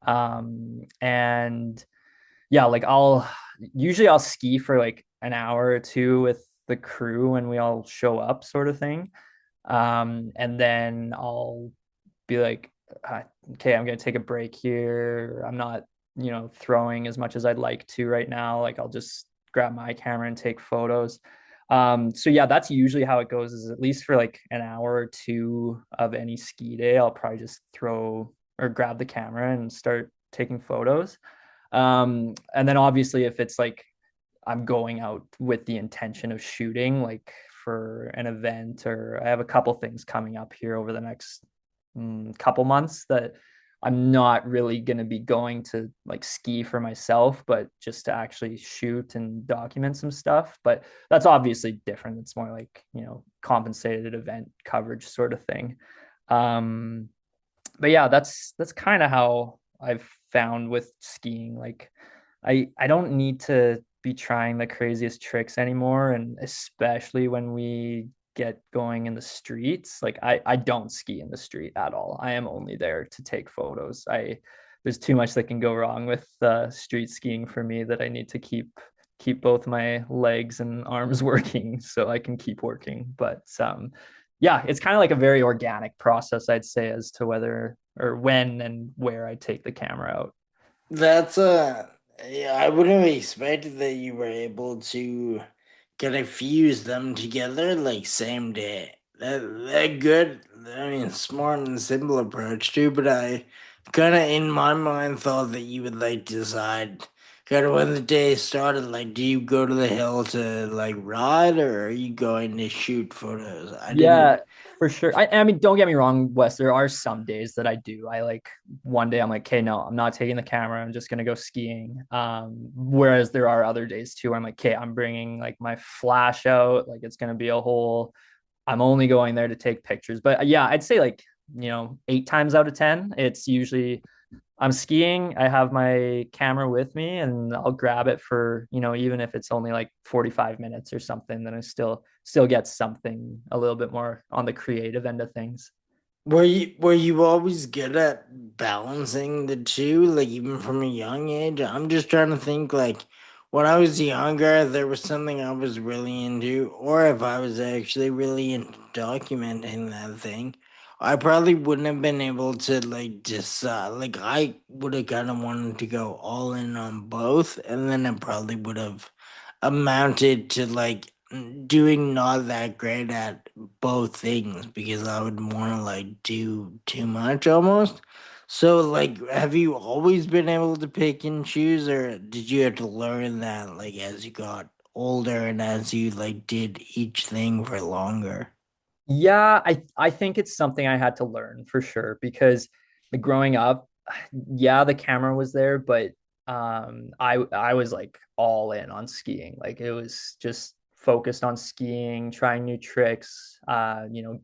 [SPEAKER 2] And yeah, like I'll ski for like an hour or two with the crew when we all show up sort of thing. And then I'll be like, okay, I'm gonna take a break here. I'm not, throwing as much as I'd like to right now. Like I'll just grab my camera and take photos. So yeah, that's usually how it goes. Is at least for like an hour or two of any ski day, I'll probably just throw or grab the camera and start taking photos. And then obviously if it's like I'm going out with the intention of shooting, like for an event, or I have a couple things coming up here over the next couple months that I'm not really going to be going to like ski for myself, but just to actually shoot and document some stuff. But that's obviously different. It's more like, compensated event coverage sort of thing. Um, but yeah, that's kind of how I've found with skiing. Like I don't need to be trying the craziest tricks anymore, and especially when we get going in the streets. Like I don't ski in the street at all. I am only there to take photos. I There's too much that can go wrong with street skiing for me that I need to keep both my legs and arms working so I can keep working. But yeah, it's kind of like a very organic process, I'd say, as to whether or when and where I take the camera out.
[SPEAKER 1] That's yeah, I wouldn't have expected that you were able to kind of fuse them together like same day. That good. I mean, smart and simple approach too. But I kind of in my mind thought that you would like decide kind of when the day started. Like, do you go to the hill to like ride, or are you going to shoot photos? I didn't.
[SPEAKER 2] Yeah, for sure. I mean, don't get me wrong, Wes. There are some days that I do. I like one day I'm like, okay, no, I'm not taking the camera. I'm just gonna go skiing. Whereas there are other days too where I'm like, okay, I'm bringing like my flash out. Like it's gonna be a whole. I'm only going there to take pictures. But yeah, I'd say like 8 times out of 10, it's usually I'm skiing, I have my camera with me and I'll grab it for, even if it's only like 45 minutes or something, then I still get something a little bit more on the creative end of things.
[SPEAKER 1] Were you always good at balancing the two, like even from a young age? I'm just trying to think like when I was younger, there was something I was really into, or if I was actually really into documenting that thing, I probably wouldn't have been able to like decide. Like I would have kind of wanted to go all in on both, and then it probably would have amounted to like doing not that great at both things because I would want to like do too much almost. So like have you always been able to pick and choose or did you have to learn that like as you got older and as you like did each thing for longer?
[SPEAKER 2] Yeah, I think it's something I had to learn for sure because like growing up, yeah, the camera was there, but I was like all in on skiing. Like it was just focused on skiing, trying new tricks,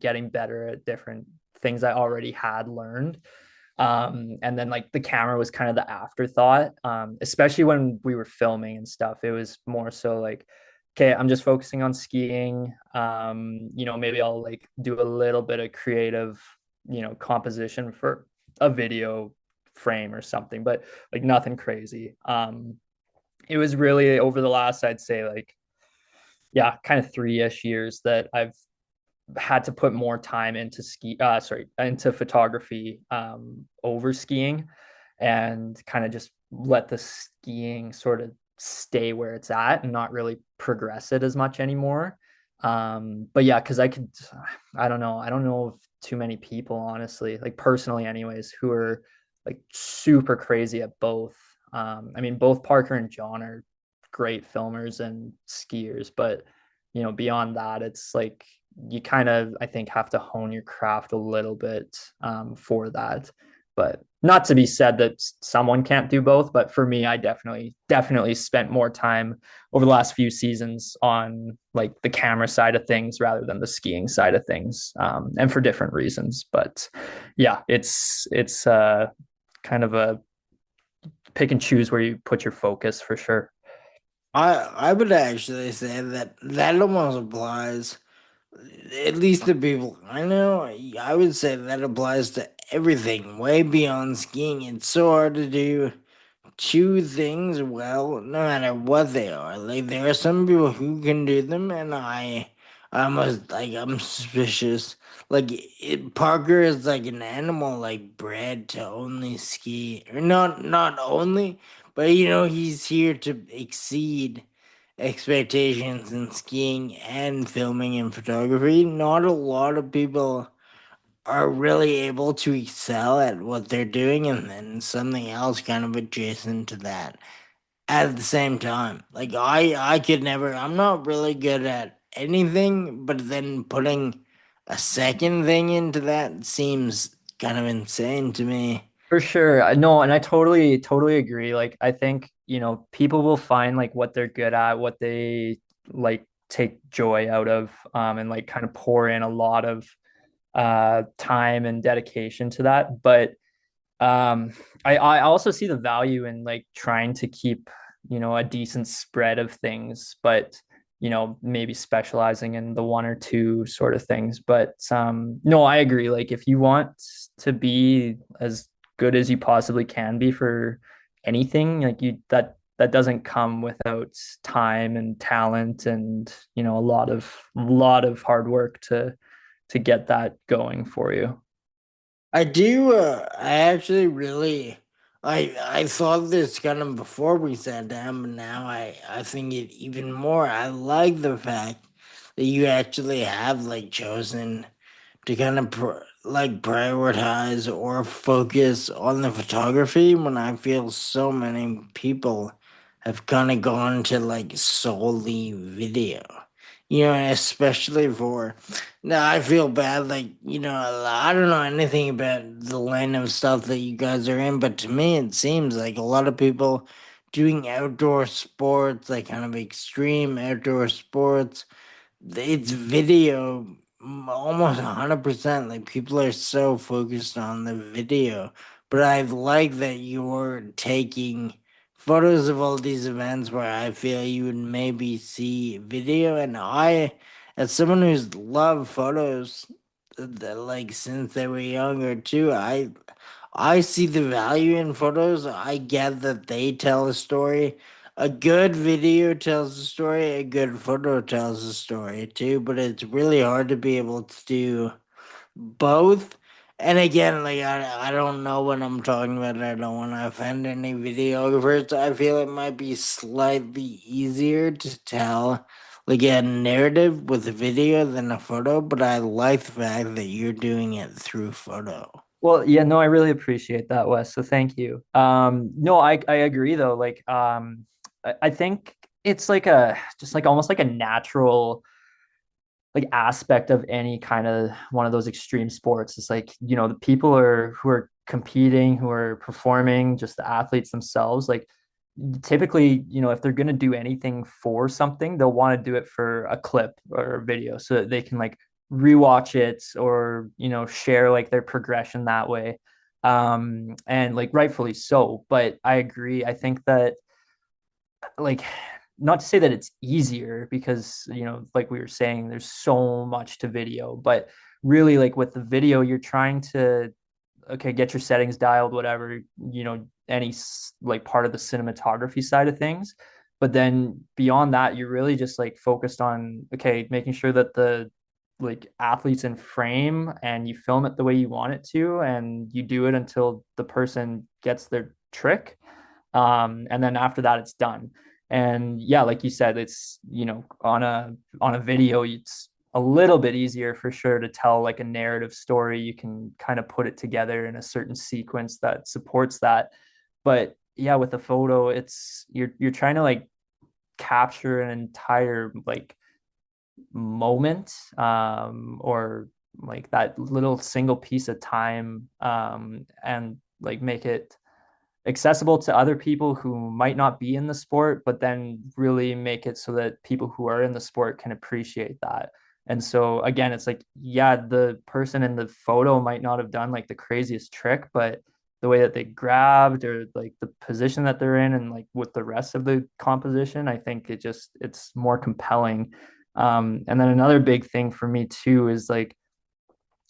[SPEAKER 2] getting better at different things I already had learned. And then like the camera was kind of the afterthought, especially when we were filming and stuff. It was more so like, okay, I'm just focusing on skiing. Maybe I'll like do a little bit of creative, composition for a video frame or something, but like nothing crazy. It was really over the last, I'd say, like, yeah, kind of 3-ish years that I've had to put more time into into photography over skiing and kind of just let the skiing sort of stay where it's at and not really progress it as much anymore. But yeah, because I don't know of too many people, honestly, like personally, anyways, who are like super crazy at both. I mean, both Parker and John are great filmers and skiers, but beyond that, it's like you kind of, I think, have to hone your craft a little bit for that. But not to be said that someone can't do both, but for me, I definitely spent more time over the last few seasons on like the camera side of things rather than the skiing side of things, and for different reasons. But yeah, it's kind of a pick and choose where you put your focus for sure.
[SPEAKER 1] I would actually say that that almost applies, at least to people I know. I would say that applies to everything, way beyond skiing. It's so hard to do two things well, no matter what they are. Like there are some people who can do them, and I almost like I'm suspicious. Like Parker is like an animal, like bred to only ski, or not only, but he's here to exceed expectations in skiing and filming and photography. Not a lot of people are really able to excel at what they're doing, and then something else kind of adjacent to that at the same time. Like I could never, I'm not really good at anything, but then putting a second thing into that seems kind of insane to me.
[SPEAKER 2] For sure. No, and I totally agree. Like I think, people will find like what they're good at, what they like take joy out of, and like kind of pour in a lot of time and dedication to that. But I also see the value in like trying to keep, a decent spread of things, but maybe specializing in the one or two sort of things. But no, I agree. Like if you want to be as good as you possibly can be for anything, like that doesn't come without time and talent and a lot of hard work to get that going for you.
[SPEAKER 1] I actually really, I thought this kind of before we sat down, but now I think it even more. I like the fact that you actually have like chosen to kind of like prioritize or focus on the photography, when I feel so many people have kind of gone to like solely video. And especially for now, I feel bad. Like, I don't know anything about the line of stuff that you guys are in, but to me, it seems like a lot of people doing outdoor sports, like kind of extreme outdoor sports, it's video, almost 100%. Like people are so focused on the video, but I like that you're taking photos of all these events where I feel you would maybe see video. And as someone who's loved photos, like since they were younger too, I see the value in photos. I get that they tell a story. A good video tells a story, a good photo tells a story too, but it's really hard to be able to do both. And again, like I don't know what I'm talking about. I don't want to offend any videographers. I feel it might be slightly easier to tell like a narrative with a video than a photo, but I like the fact that you're doing it through photo.
[SPEAKER 2] Well, yeah, no, I really appreciate that, Wes. So thank you. No, I agree though. Like, I think it's like just like almost like a natural like aspect of any kind of one of those extreme sports. It's like, the people who are competing, who are performing, just the athletes themselves, like typically, if they're going to do anything for something, they'll want to do it for a clip or a video so that they can like rewatch it or, share like their progression that way. And like rightfully so. But I agree. I think that like not to say that it's easier because like we were saying there's so much to video, but really like with the video you're trying to okay, get your settings dialed, whatever, any like part of the cinematography side of things, but then beyond that you're really just like focused on okay, making sure that the like athletes in frame and you film it the way you want it to and you do it until the person gets their trick, and then after that it's done. And yeah, like you said, it's, on a video, it's a little bit easier for sure to tell like a narrative story. You can kind of put it together in a certain sequence that supports that. But yeah, with a photo, it's you're trying to like capture an entire like moment, or like that little single piece of time, and like make it accessible to other people who might not be in the sport, but then really make it so that people who are in the sport can appreciate that. And so again, it's like, yeah, the person in the photo might not have done like the craziest trick, but the way that they grabbed or like the position that they're in and like with the rest of the composition, I think it's more compelling. And then another big thing for me too is like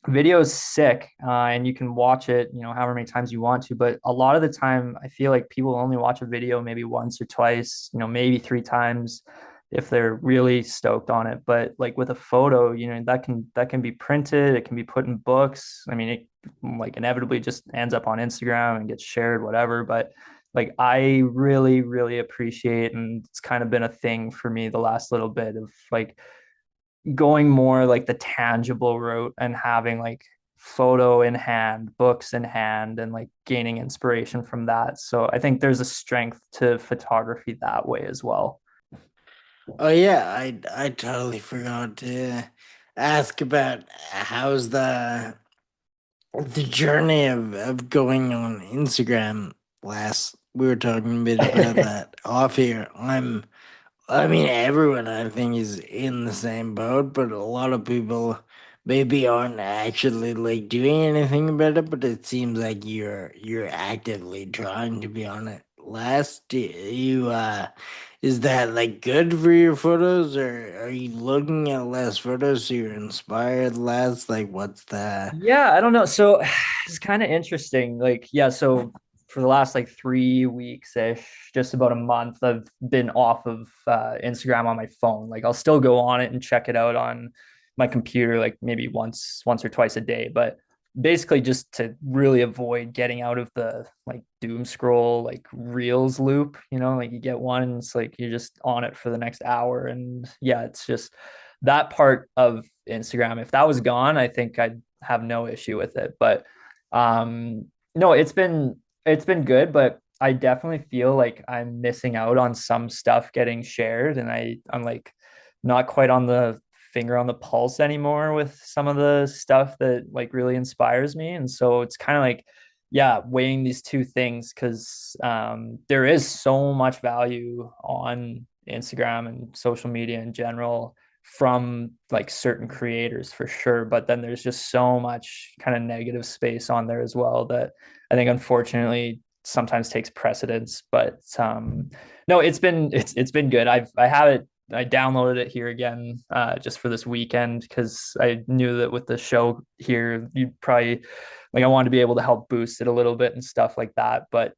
[SPEAKER 2] video is sick, and you can watch it, however many times you want to, but a lot of the time I feel like people only watch a video maybe once or twice, maybe three times if they're really stoked on it. But like with a photo, that can be printed, it can be put in books. I mean, it like inevitably just ends up on Instagram and gets shared, whatever. But like I really really appreciate, and it's kind of been a thing for me the last little bit of like going more like the tangible route and having like photo in hand, books in hand, and like gaining inspiration from that. So I think there's a strength to photography that way as well.
[SPEAKER 1] Oh yeah, I totally forgot to ask about how's the journey of going on Instagram last. We were talking a bit about that off here. I mean, everyone I think is in the same boat, but a lot of people maybe aren't actually like doing anything about it. But it seems like you're actively trying to be on it. Last, is that like good for your photos, or are you looking at less photos so you're inspired less? Like, what's the?
[SPEAKER 2] Yeah, I don't know. So it's kind of interesting. Like, yeah, so for the last like 3 weeks ish, just about a month, I've been off of Instagram on my phone. Like, I'll still go on it and check it out on my computer, like maybe once or twice a day. But basically, just to really avoid getting out of the like doom scroll, like reels loop. Like you get one, and it's like you're just on it for the next hour, and yeah, it's just that part of Instagram. If that was gone, I think I'd have no issue with it. But no, it's been good, but I definitely feel like I'm missing out on some stuff getting shared, and I'm like not quite on the finger on the pulse anymore with some of the stuff that like really inspires me. And so it's kind of like, yeah, weighing these two things, because there is so much value on Instagram and social media in general from like certain creators for sure, but then there's just so much kind of negative space on there as well that I think unfortunately sometimes takes precedence. But no, it's been good. I have it. I downloaded it here again, just for this weekend, because I knew that with the show here, you'd probably like, I wanted to be able to help boost it a little bit and stuff like that. But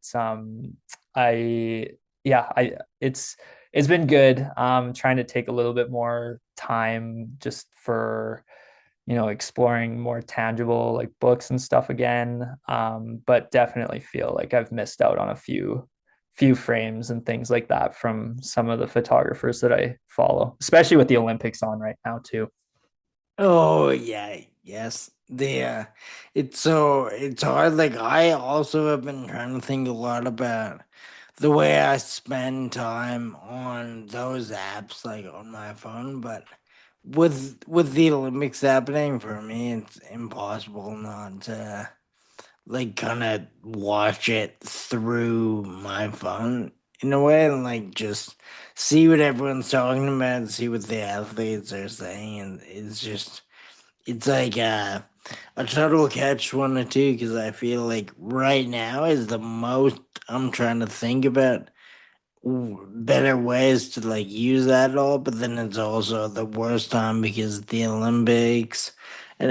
[SPEAKER 2] I yeah, I it's been good. Trying to take a little bit more time just for exploring more tangible like books and stuff again. But definitely feel like I've missed out on a few frames and things like that from some of the photographers that I follow, especially with the Olympics on right now too.
[SPEAKER 1] Oh yeah, yes. It's hard. Like I also have been trying to think a lot about the way I spend time on those apps, like on my phone. But with the Olympics happening for me, it's impossible not to like kind of watch it through my phone in a way, and like just see what everyone's talking about, see what the athletes are saying, and it's like a total catch 22 because I feel like right now is the most I'm trying to think about better ways to like use that all, but then it's also the worst time because the Olympics and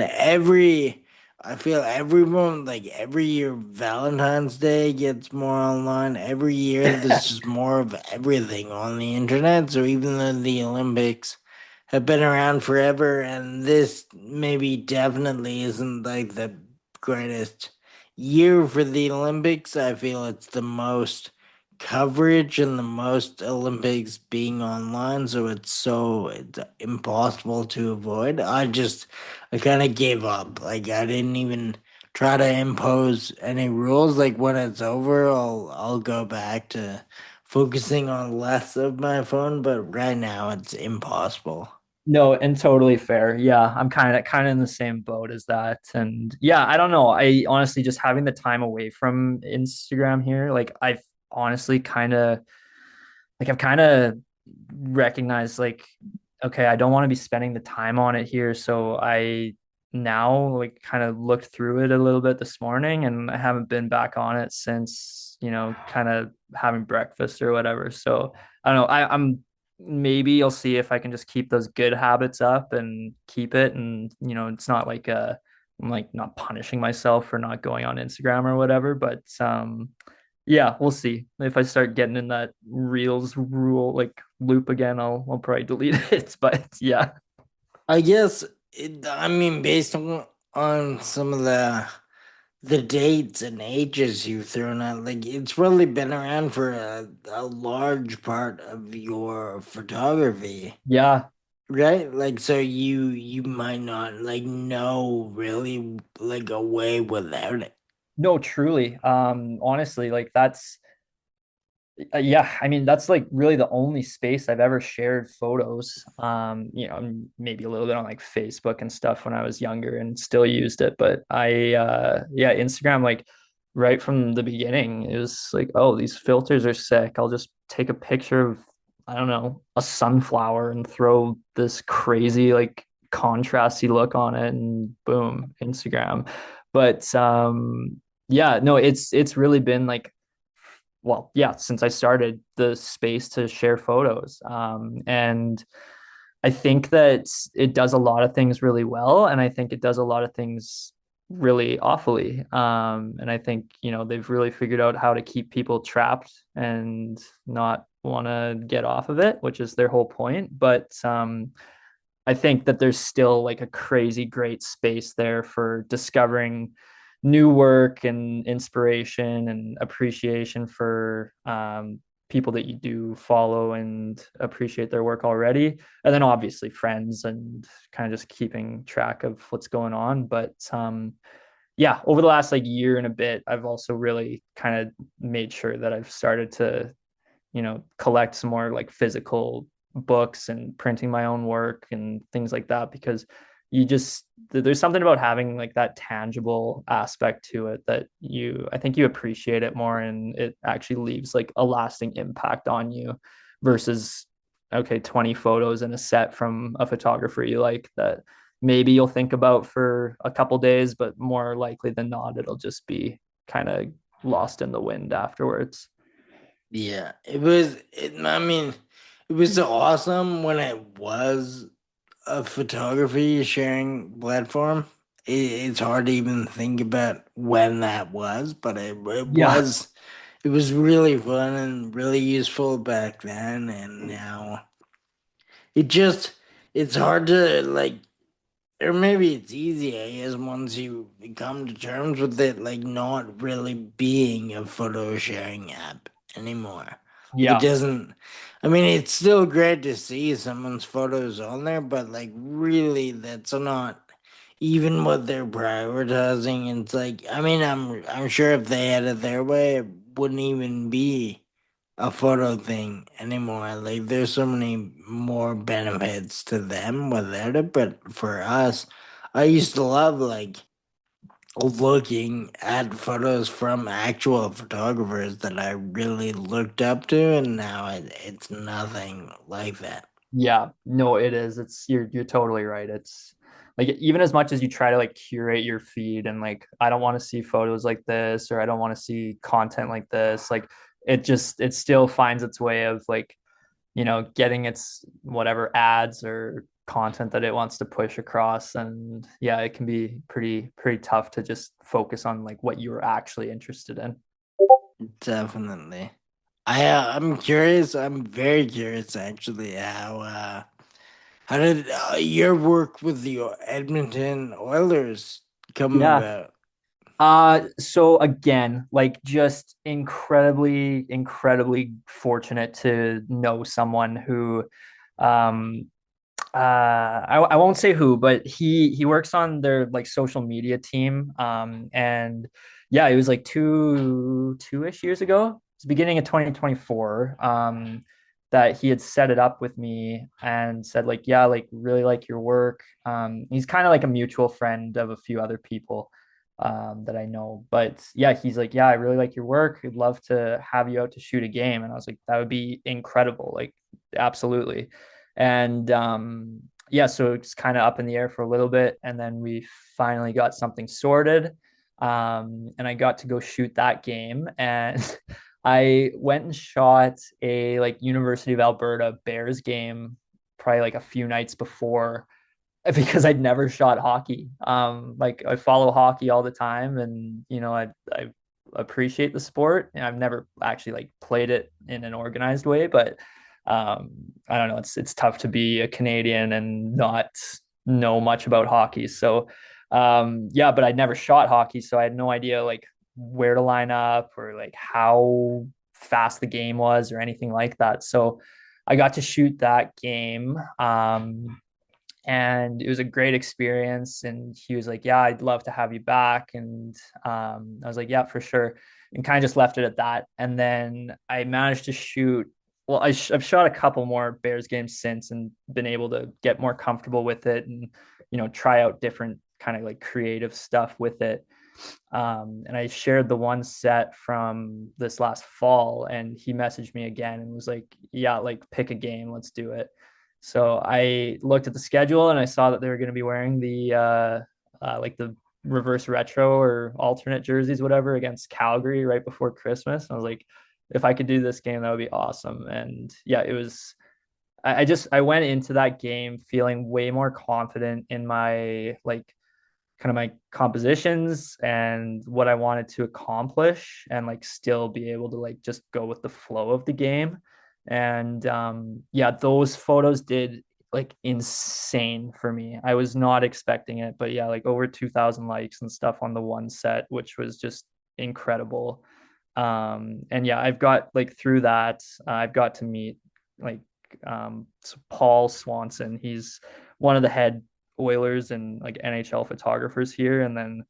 [SPEAKER 1] I feel everyone like every year Valentine's Day gets more online. Every year there's just more of everything on the internet. So even though the Olympics have been around forever and this maybe definitely isn't like the greatest year for the Olympics, I feel it's the most coverage and the most Olympics being online, so it's impossible to avoid. I kind of gave up. Like I didn't even try to impose any rules. Like when it's over, I'll go back to focusing on less of my phone, but right now it's impossible.
[SPEAKER 2] No, and totally fair. Yeah, I'm kind of in the same boat as that. And yeah, I don't know. I honestly just having the time away from Instagram here, like I've honestly I've kind of recognized like okay, I don't want to be spending the time on it here, so I now like kind of looked through it a little bit this morning and I haven't been back on it since, kind of having breakfast or whatever. So I don't know. I'm maybe I'll see if I can just keep those good habits up and keep it. And, it's not like I'm like not punishing myself for not going on Instagram or whatever, but yeah, we'll see. If I start getting in that reels rule like loop again, I'll probably delete it. But yeah.
[SPEAKER 1] I guess I mean based on some of the dates and ages you've thrown out, like it's really been around for a large part of your photography,
[SPEAKER 2] Yeah,
[SPEAKER 1] right? Like so you might not like know really like a way without it.
[SPEAKER 2] no, truly. Honestly, like yeah, I mean that's like really the only space I've ever shared photos. Maybe a little bit on like Facebook and stuff when I was younger and still used it, but yeah, Instagram like right from the beginning it was like, oh, these filters are sick. I'll just take a picture of I don't know, a sunflower and throw this crazy like contrasty look on it and boom, Instagram. But yeah, no, it's really been like well, yeah, since I started the space to share photos. And I think that it does a lot of things really well. And I think it does a lot of things really awfully. And I think, they've really figured out how to keep people trapped and not want to get off of it, which is their whole point. But I think that there's still like a crazy great space there for discovering new work and inspiration and appreciation for people that you do follow and appreciate their work already. And then obviously friends and kind of just keeping track of what's going on. But yeah, over the last like year and a bit, I've also really kind of made sure that I've started to collect some more like physical books and printing my own work and things like that because there's something about having like that tangible aspect to it that I think you appreciate it more and it actually leaves like a lasting impact on you versus okay 20 photos in a set from a photographer you like that maybe you'll think about for a couple days but more likely than not it'll just be kind of lost in the wind afterwards.
[SPEAKER 1] Yeah, I mean, it was awesome when it was a photography sharing platform. It's hard to even think about when that was, but
[SPEAKER 2] Yeah.
[SPEAKER 1] it was really fun and really useful back then, and now it just it's hard to like, or maybe it's easy, I guess, once you come to terms with it, like not really being a photo sharing app anymore. Like it
[SPEAKER 2] Yeah.
[SPEAKER 1] doesn't, I mean, it's still great to see someone's photos on there, but like really, that's not even what they're prioritizing. It's like, I mean, I'm sure if they had it their way, it wouldn't even be a photo thing anymore. Like there's so many more benefits to them without it, but for us, I used to love like looking at photos from actual photographers that I really looked up to, and now it's nothing like that.
[SPEAKER 2] Yeah, no, it is. You're totally right. It's like even as much as you try to like curate your feed and like I don't want to see photos like this or I don't want to see content like this, like it still finds its way of like, getting its whatever ads or content that it wants to push across. And yeah, it can be pretty tough to just focus on like what you're actually interested in.
[SPEAKER 1] Definitely. I'm curious. I'm very curious actually how did your work with the Edmonton Oilers come
[SPEAKER 2] Yeah.
[SPEAKER 1] about?
[SPEAKER 2] So again, like just incredibly fortunate to know someone who, um, I won't say who, but he works on their like social media team. And yeah, it was like two-ish years ago. It's beginning of 2024. That he had set it up with me and said like, yeah, like really like your work. He's kind of like a mutual friend of a few other people that I know. But yeah, he's like, yeah, I really like your work. I'd love to have you out to shoot a game. And I was like, that would be incredible. Like, absolutely. And yeah, so it's kind of up in the air for a little bit. And then we finally got something sorted. And I got to go shoot that game. And I went and shot a like University of Alberta Bears game probably like a few nights before because I'd never shot hockey. Like I follow hockey all the time, and I appreciate the sport, and I've never actually like played it in an organized way. But um, I don't know. It's tough to be a Canadian and not know much about hockey. So yeah, but I'd never shot hockey, so I had no idea like where to line up or like how fast the game was or anything like that. So I got to shoot that game. And it was a great experience. And he was like, yeah, I'd love to have you back. And I was like, yeah, for sure. And kind of just left it at that. And then I managed to shoot. Well, I've shot a couple more Bears games since and been able to get more comfortable with it and, try out different kind of like creative stuff with it. And I shared the one set from this last fall, and he messaged me again and was like, yeah, like pick a game, let's do it. So I looked at the schedule and I saw that they were going to be wearing the like the reverse retro or alternate jerseys, whatever, against Calgary right before Christmas. And I was like, if I could do this game, that would be awesome. And yeah, it was. I went into that game feeling way more confident in my like kind of my compositions and what I wanted to accomplish and like still be able to like just go with the flow of the game. And yeah, those photos did like insane for me. I was not expecting it, but yeah, like over 2,000 likes and stuff on the one set, which was just incredible. And yeah, I've got like through that, I've got to meet like Paul Swanson. He's one of the head Oilers and like NHL photographers here, and then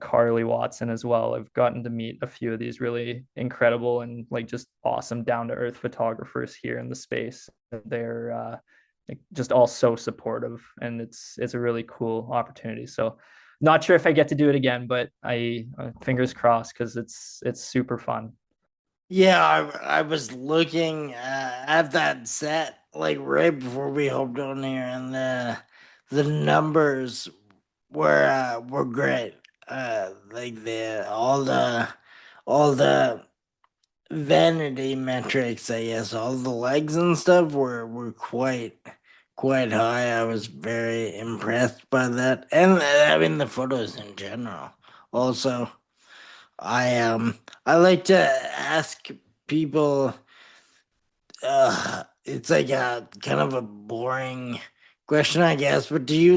[SPEAKER 2] Carly Watson as well. I've gotten to meet a few of these really incredible and like just awesome down to earth photographers here in the space. They're like, just all so supportive, and it's a really cool opportunity. So, not sure if I get to do it again, but I fingers crossed because it's super fun.
[SPEAKER 1] Yeah, I was looking at that set like right before we hopped on here, and the numbers were great. Like the vanity metrics, I guess, all the legs and stuff were quite high. I was very impressed by that, and I mean the photos in general. Also, I like to ask people it's like a kind of a boring question, I guess. But did you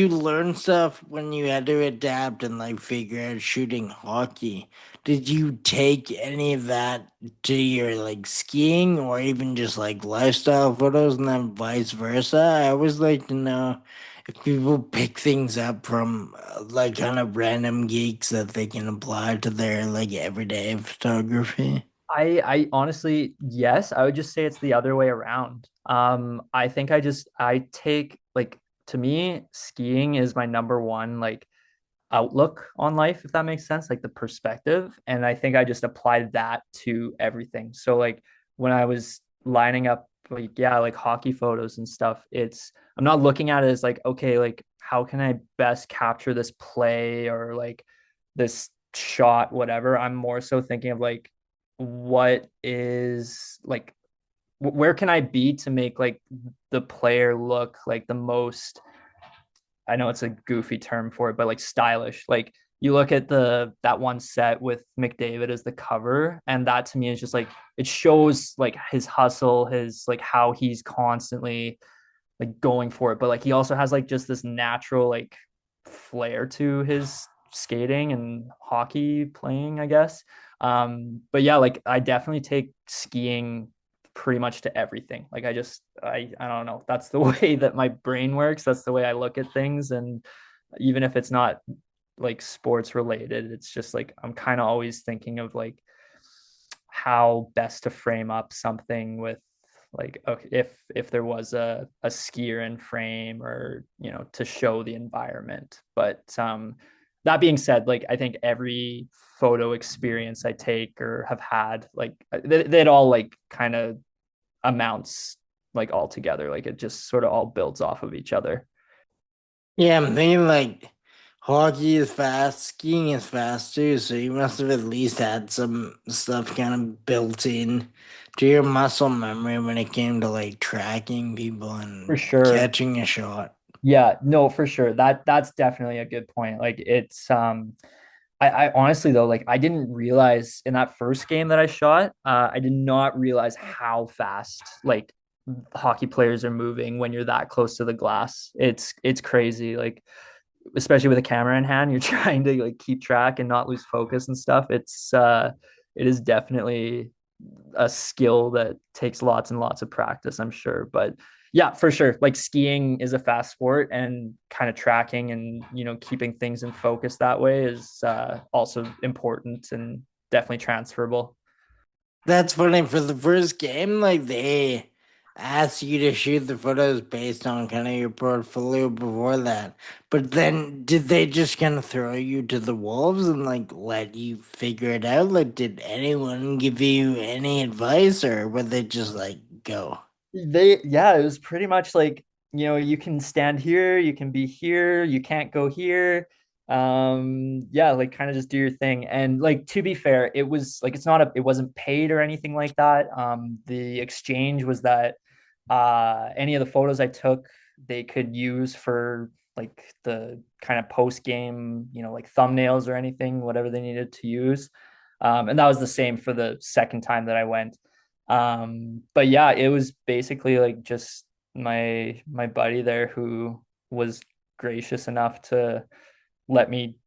[SPEAKER 1] learn stuff when you had to adapt and like figure out shooting hockey? Did you take any of that to your like skiing or even just like lifestyle photos and then vice versa? I always like to know if people pick things up from like kind of random geeks that they can apply to their like everyday photography.
[SPEAKER 2] I honestly, yes, I would just say it's the other way around. I think I take like to me, skiing is my number one like outlook on life, if that makes sense, like the perspective. And I think I just applied that to everything. So like when I was lining up like yeah, like hockey photos and stuff, I'm not looking at it as like, okay, like how can I best capture this play or like this shot, whatever. I'm more so thinking of like what is like where can I be to make like the player look like the most, I know it's a goofy term for it, but like stylish. Like you look at that one set with McDavid as the cover, and that to me is just like it shows like his hustle, his like how he's constantly like going for it. But like he also has like just this natural like flair to his skating and hockey playing, I guess. But yeah, like I definitely take skiing pretty much to everything. Like I don't know. That's the way that my brain works. That's the way I look at things. And even if it's not like sports related, it's just like I'm kind of always thinking of like how best to frame up something with like okay, if there was a skier in frame or to show the environment. But that being said, like I think every photo experience I take or have had, like that all like kind of amounts like all together, like it just sort of all builds off of each other.
[SPEAKER 1] Yeah, I'm thinking like hockey is fast, skiing is fast too, so you must have at least had some stuff kind of built in to your muscle memory when it came to like tracking people
[SPEAKER 2] For
[SPEAKER 1] and
[SPEAKER 2] sure.
[SPEAKER 1] catching a shot.
[SPEAKER 2] Yeah, no, for sure. That's definitely a good point. Like it's I honestly though, like I didn't realize in that first game that I shot, I did not realize how fast like hockey players are moving when you're that close to the glass. It's crazy. Like especially with a camera in hand, you're trying to like keep track and not lose focus and stuff. It is definitely a skill that takes lots and lots of practice, I'm sure. But yeah, for sure. Like skiing is a fast sport, and kind of tracking and keeping things in focus that way is also important and definitely transferable.
[SPEAKER 1] That's funny. For the first game, like they asked you to shoot the photos based on kind of your portfolio before that. But then did they just kind of throw you to the wolves and like let you figure it out? Like, did anyone give you any advice or would they just like go?
[SPEAKER 2] Yeah, it was pretty much like, you can stand here, you can be here, you can't go here. Yeah, like kind of just do your thing. And like to be fair, it was like it wasn't paid or anything like that. The exchange was that any of the photos I took, they could use for like the kind of post game, like thumbnails or anything, whatever they needed to use. And that was the same for the second time that I went. But yeah, it was basically like just my buddy there who was gracious enough to let me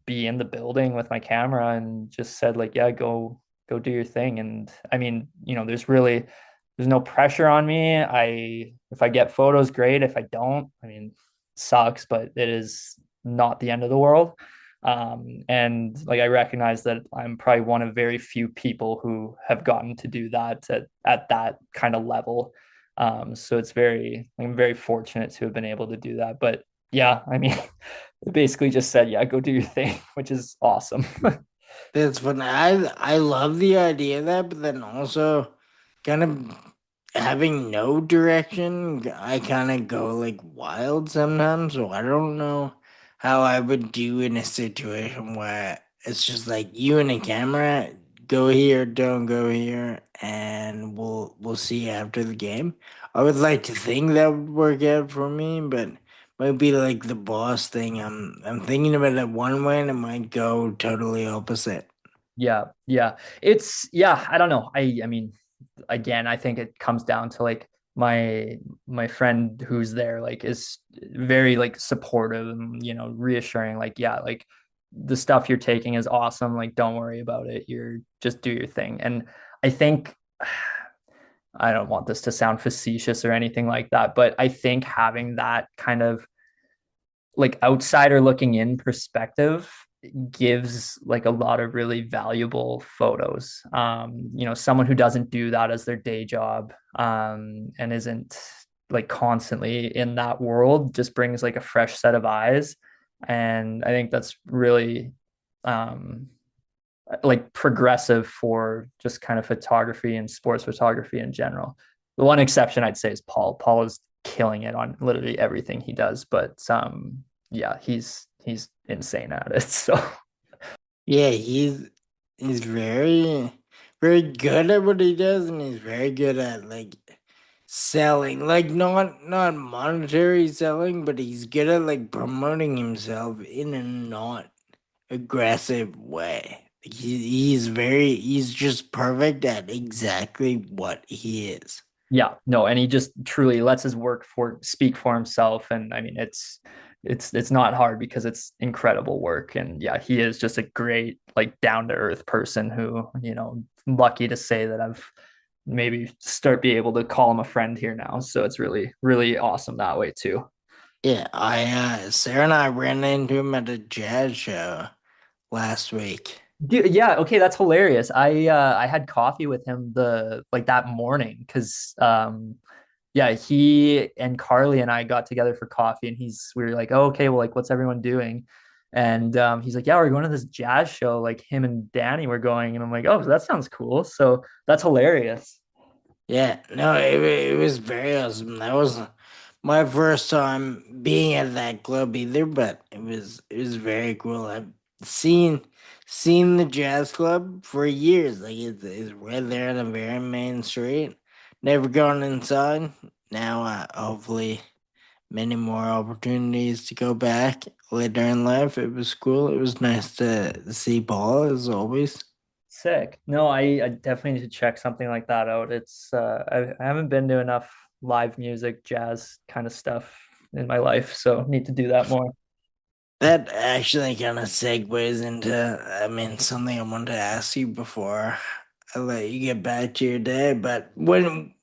[SPEAKER 2] be in the building with my camera and just said like, yeah, go do your thing. And I mean, there's no pressure on me. If I get photos, great. If I don't, I mean, sucks, but it is not the end of the world. And like I recognize that I'm probably one of very few people who have gotten to do that at that kind of level. So I'm very fortunate to have been able to do that. But yeah, I mean, it basically just said, yeah, go do your thing, which is awesome.
[SPEAKER 1] That's funny. I love the idea of that, but then also kind of having no direction, I kind of go like wild sometimes. So I don't know how I would do in a situation where it's just like you and a camera, go here, don't go here, and we'll see after the game. I would like to think that would work out for me, but might be like the boss thing. I'm thinking about it one way and it might go totally opposite.
[SPEAKER 2] Yeah, yeah. Yeah, I don't know. I mean, again, I think it comes down to like my friend who's there like is very like supportive and reassuring like yeah, like the stuff you're taking is awesome, like don't worry about it. You're just do your thing. And I think I don't want this to sound facetious or anything like that, but I think having that kind of like outsider looking in perspective gives like a lot of really valuable photos. Someone who doesn't do that as their day job, and isn't like constantly in that world just brings like a fresh set of eyes. And I think that's really um, like progressive for just kind of photography and sports photography in general. The one exception I'd say is Paul. Paul is killing it on literally everything he does, but yeah, he's insane at it. So
[SPEAKER 1] Yeah, he's very good at what he does, and he's very good at like selling, like not monetary selling, but he's good at like promoting himself in a not aggressive way. Like, he's just perfect at exactly what he is.
[SPEAKER 2] yeah, no, and he just truly lets his work for speak for himself. And I mean, it's it's not hard because it's incredible work. And yeah, he is just a great, like, down to earth person who, I'm lucky to say that I've maybe start be able to call him a friend here now. So it's really, really awesome that way too.
[SPEAKER 1] Yeah, Sarah and I ran into him at a jazz show last week.
[SPEAKER 2] Dude, yeah, okay, that's hilarious. I had coffee with him the like that morning because yeah, he and Carly and I got together for coffee, and we were like, oh, okay, well, like, what's everyone doing? And he's like, yeah, we're going to this jazz show. Like, him and Danny were going, and I'm like, oh, that sounds cool. So that's hilarious.
[SPEAKER 1] Yeah, no, it was very awesome. That was my first time being at that club either, but it was very cool. I've seen the jazz club for years. Like it's right there on the very main street. Never gone inside. Now, hopefully, many more opportunities to go back later in life. It was cool. It was nice to see Paul as always.
[SPEAKER 2] Sick. No, I definitely need to check something like that out. I haven't been to enough live music, jazz kind of stuff in my life, so need to do that more.
[SPEAKER 1] That actually kind of segues into, I mean, something I wanted to ask you before I let you get back to your day. But when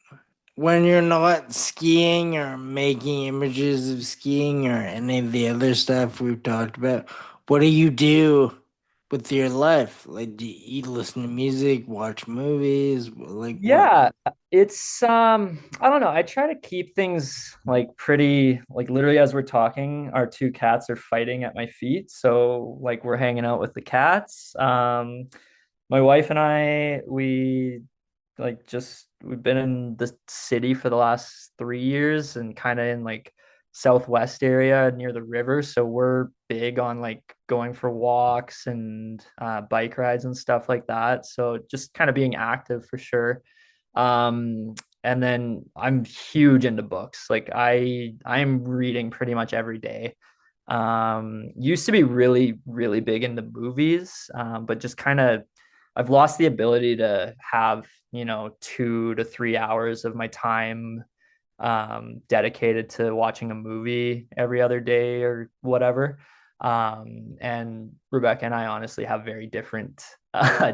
[SPEAKER 1] you're not skiing or making images of skiing or any of the other stuff we've talked about, what do you do with your life? Like, do you listen to music, watch movies? Like, what?
[SPEAKER 2] Yeah, it's I don't know. I try to keep things like pretty like literally as we're talking, our two cats are fighting at my feet. So like we're hanging out with the cats. My wife and I, we've been in the city for the last 3 years and kind of in like southwest area near the river. So we're big on like going for walks and bike rides and stuff like that. So just kind of being active for sure. And then I'm huge into books. Like I'm reading pretty much every day. Used to be really, really big into movies, but just kind of I've lost the ability to have, 2 to 3 hours of my time dedicated to watching a movie every other day or whatever. And Rebecca and I honestly have very different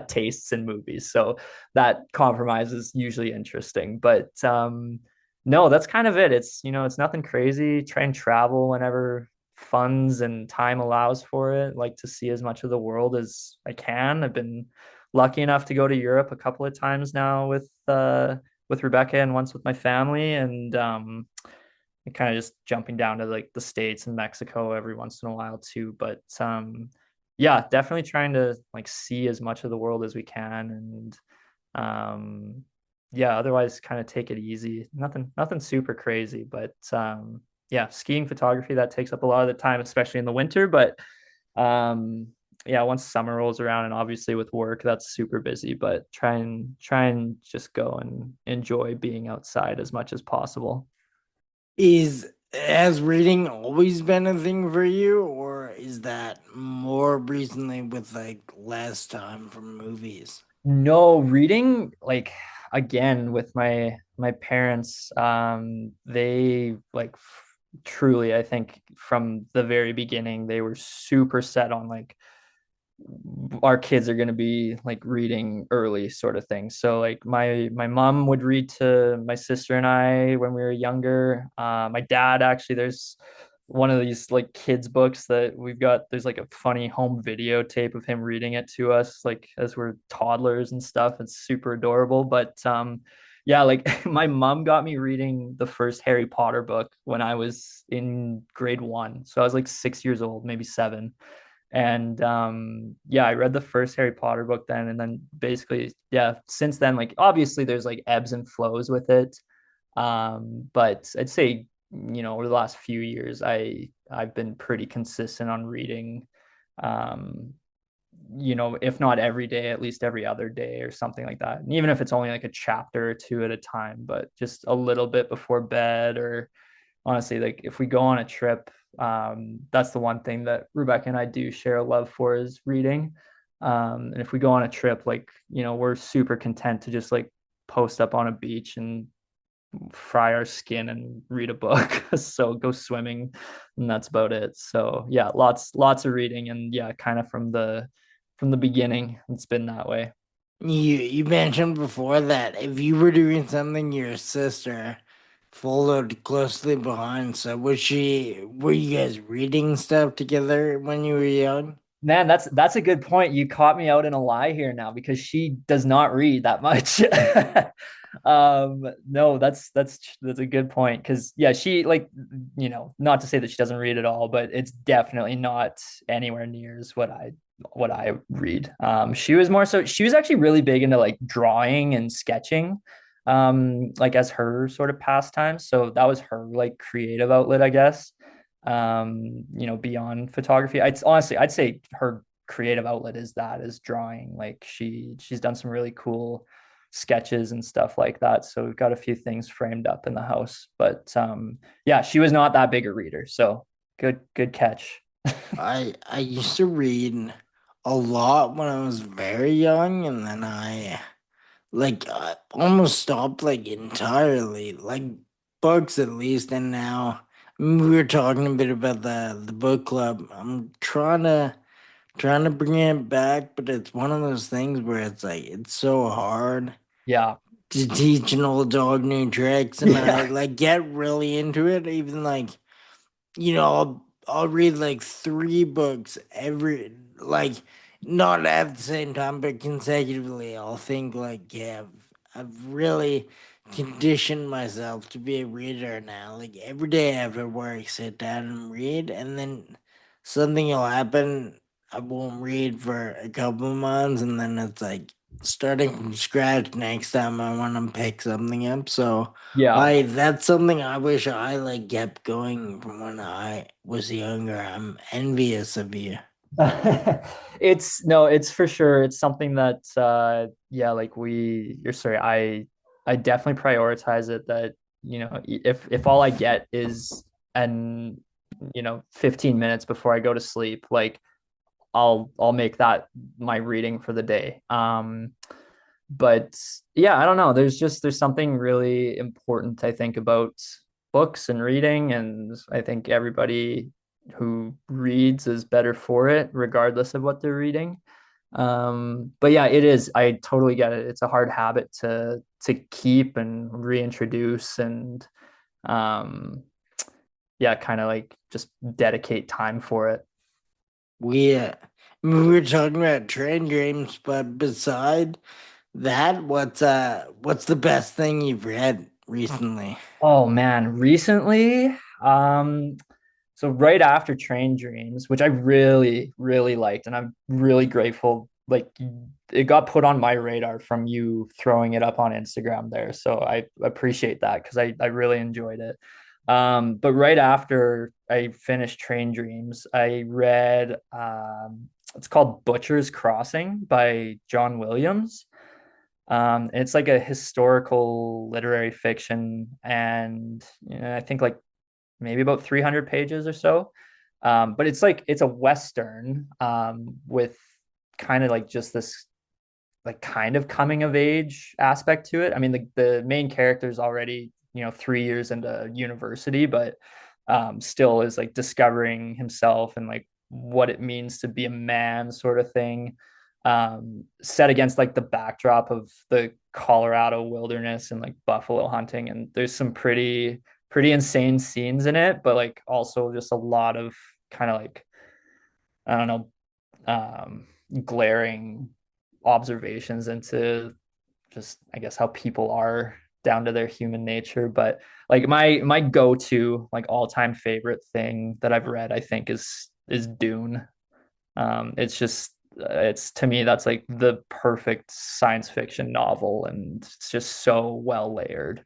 [SPEAKER 2] tastes in movies. So that compromise is usually interesting. But no, that's kind of it. It's nothing crazy. Try and travel whenever funds and time allows for it. Like to see as much of the world as I can. I've been lucky enough to go to Europe a couple of times now with Rebecca and once with my family, and kind of just jumping down to like the States and Mexico every once in a while too. But yeah, definitely trying to like see as much of the world as we can, and yeah, otherwise kind of take it easy. Nothing super crazy, but yeah, skiing, photography, that takes up a lot of the time, especially in the winter. But um yeah, once summer rolls around and obviously with work that's super busy, but try and just go and enjoy being outside as much as possible.
[SPEAKER 1] Has reading always been a thing for you, or is that more recently with like less time from movies?
[SPEAKER 2] No, reading, like, again with my parents, they like truly, I think from the very beginning they were super set on like our kids are going to be like reading early sort of thing. So like my mom would read to my sister and I when we were younger. My dad, actually, there's one of these like kids books that we've got. There's like a funny home videotape of him reading it to us like as we're toddlers and stuff. It's super adorable. But yeah, like my mom got me reading the first Harry Potter book when I was in grade 1. So I was like 6 years old, maybe 7. And yeah, I read the first Harry Potter book then, and then basically, yeah, since then, like obviously there's like ebbs and flows with it. But I'd say, over the last few years, I've been pretty consistent on reading, um, if not every day, at least every other day or something like that. And even if it's only like a chapter or two at a time, but just a little bit before bed, or honestly, like if we go on a trip, that's the one thing that Rebecca and I do share a love for is reading. And if we go on a trip, like, we're super content to just like post up on a beach and fry our skin and read a book. So go swimming, and that's about it. So yeah, lots of reading, and yeah, kind of from the beginning, it's been that way.
[SPEAKER 1] You mentioned before that if you were doing something, your sister followed closely behind. So were you guys reading stuff together when you were young?
[SPEAKER 2] Man, that's a good point. You caught me out in a lie here now because she does not read that much. No, that's a good point because yeah, she like not to say that she doesn't read at all, but it's definitely not anywhere near as what I read. She was actually really big into like drawing and sketching, like as her sort of pastime. So that was her like creative outlet, I guess, beyond photography. I'd say her creative outlet is drawing. Like she's done some really cool sketches and stuff like that. So we've got a few things framed up in the house. But yeah, she was not that big a reader. So good catch.
[SPEAKER 1] I used to read a lot when I was very young, and then I almost stopped like entirely, like books at least. And now we were talking a bit about the book club. I'm trying to bring it back, but it's one of those things where it's like it's so hard
[SPEAKER 2] Yeah.
[SPEAKER 1] to teach an old dog new tricks, and I
[SPEAKER 2] Yeah.
[SPEAKER 1] like get really into it. Even like I'll read like three books every like not at the same time, but consecutively. I'll think like, yeah, I've really conditioned myself to be a reader now. Like every day after work, sit down and read, and then something will happen. I won't read for a couple of months, and then it's like starting from scratch next time I want to pick something up. So
[SPEAKER 2] Yeah.
[SPEAKER 1] I that's something I wish I like kept going from when I was younger. I'm envious of you.
[SPEAKER 2] It's no, it's for sure. It's something that yeah, like you're sorry, I definitely prioritize it that, if all I get is an 15 minutes before I go to sleep, like I'll make that my reading for the day. But yeah, I don't know. There's something really important, I think, about books and reading, and I think everybody who reads is better for it, regardless of what they're reading. But yeah, it is. I totally get it. It's a hard habit to keep and reintroduce, and um, yeah, kind of like just dedicate time for it.
[SPEAKER 1] We were talking about train dreams, but beside that, what's the best thing you've read recently?
[SPEAKER 2] Oh man, recently, so right after Train Dreams, which I really, really liked, and I'm really grateful, like it got put on my radar from you throwing it up on Instagram there. So I appreciate that because I really enjoyed it. But right after I finished Train Dreams, I read it's called Butcher's Crossing by John Williams. It's like a historical literary fiction, and I think like maybe about 300 pages or so. But it's a Western with kind of like just this like kind of coming of age aspect to it. I mean, the main character is already, 3 years into university, but still is like discovering himself and like what it means to be a man, sort of thing. Set against like the backdrop of the Colorado wilderness and like buffalo hunting. And there's some pretty insane scenes in it, but like also just a lot of kind of like, I don't know, glaring observations into just, I guess, how people are down to their human nature. But like my go-to like all-time favorite thing that I've read, I think is Dune. It's just it's to me that's like the perfect science fiction novel, and it's just so well layered.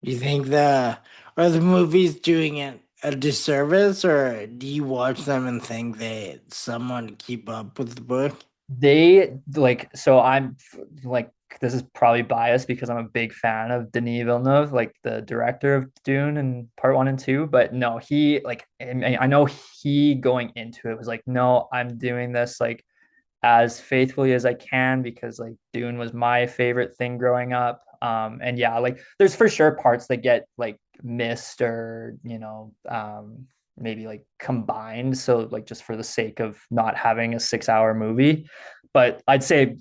[SPEAKER 1] You think the are the movies doing it a disservice, or do you watch them and think they somewhat keep up with the book?
[SPEAKER 2] They like so I'm like this is probably biased because I'm a big fan of Denis Villeneuve, like the director of Dune and part one and two. But no, he like I know he going into it was like, no, I'm doing this like as faithfully as I can because like Dune was my favorite thing growing up. And yeah, like there's for sure parts that get like missed or maybe like combined, so like just for the sake of not having a 6 hour movie. But I'd say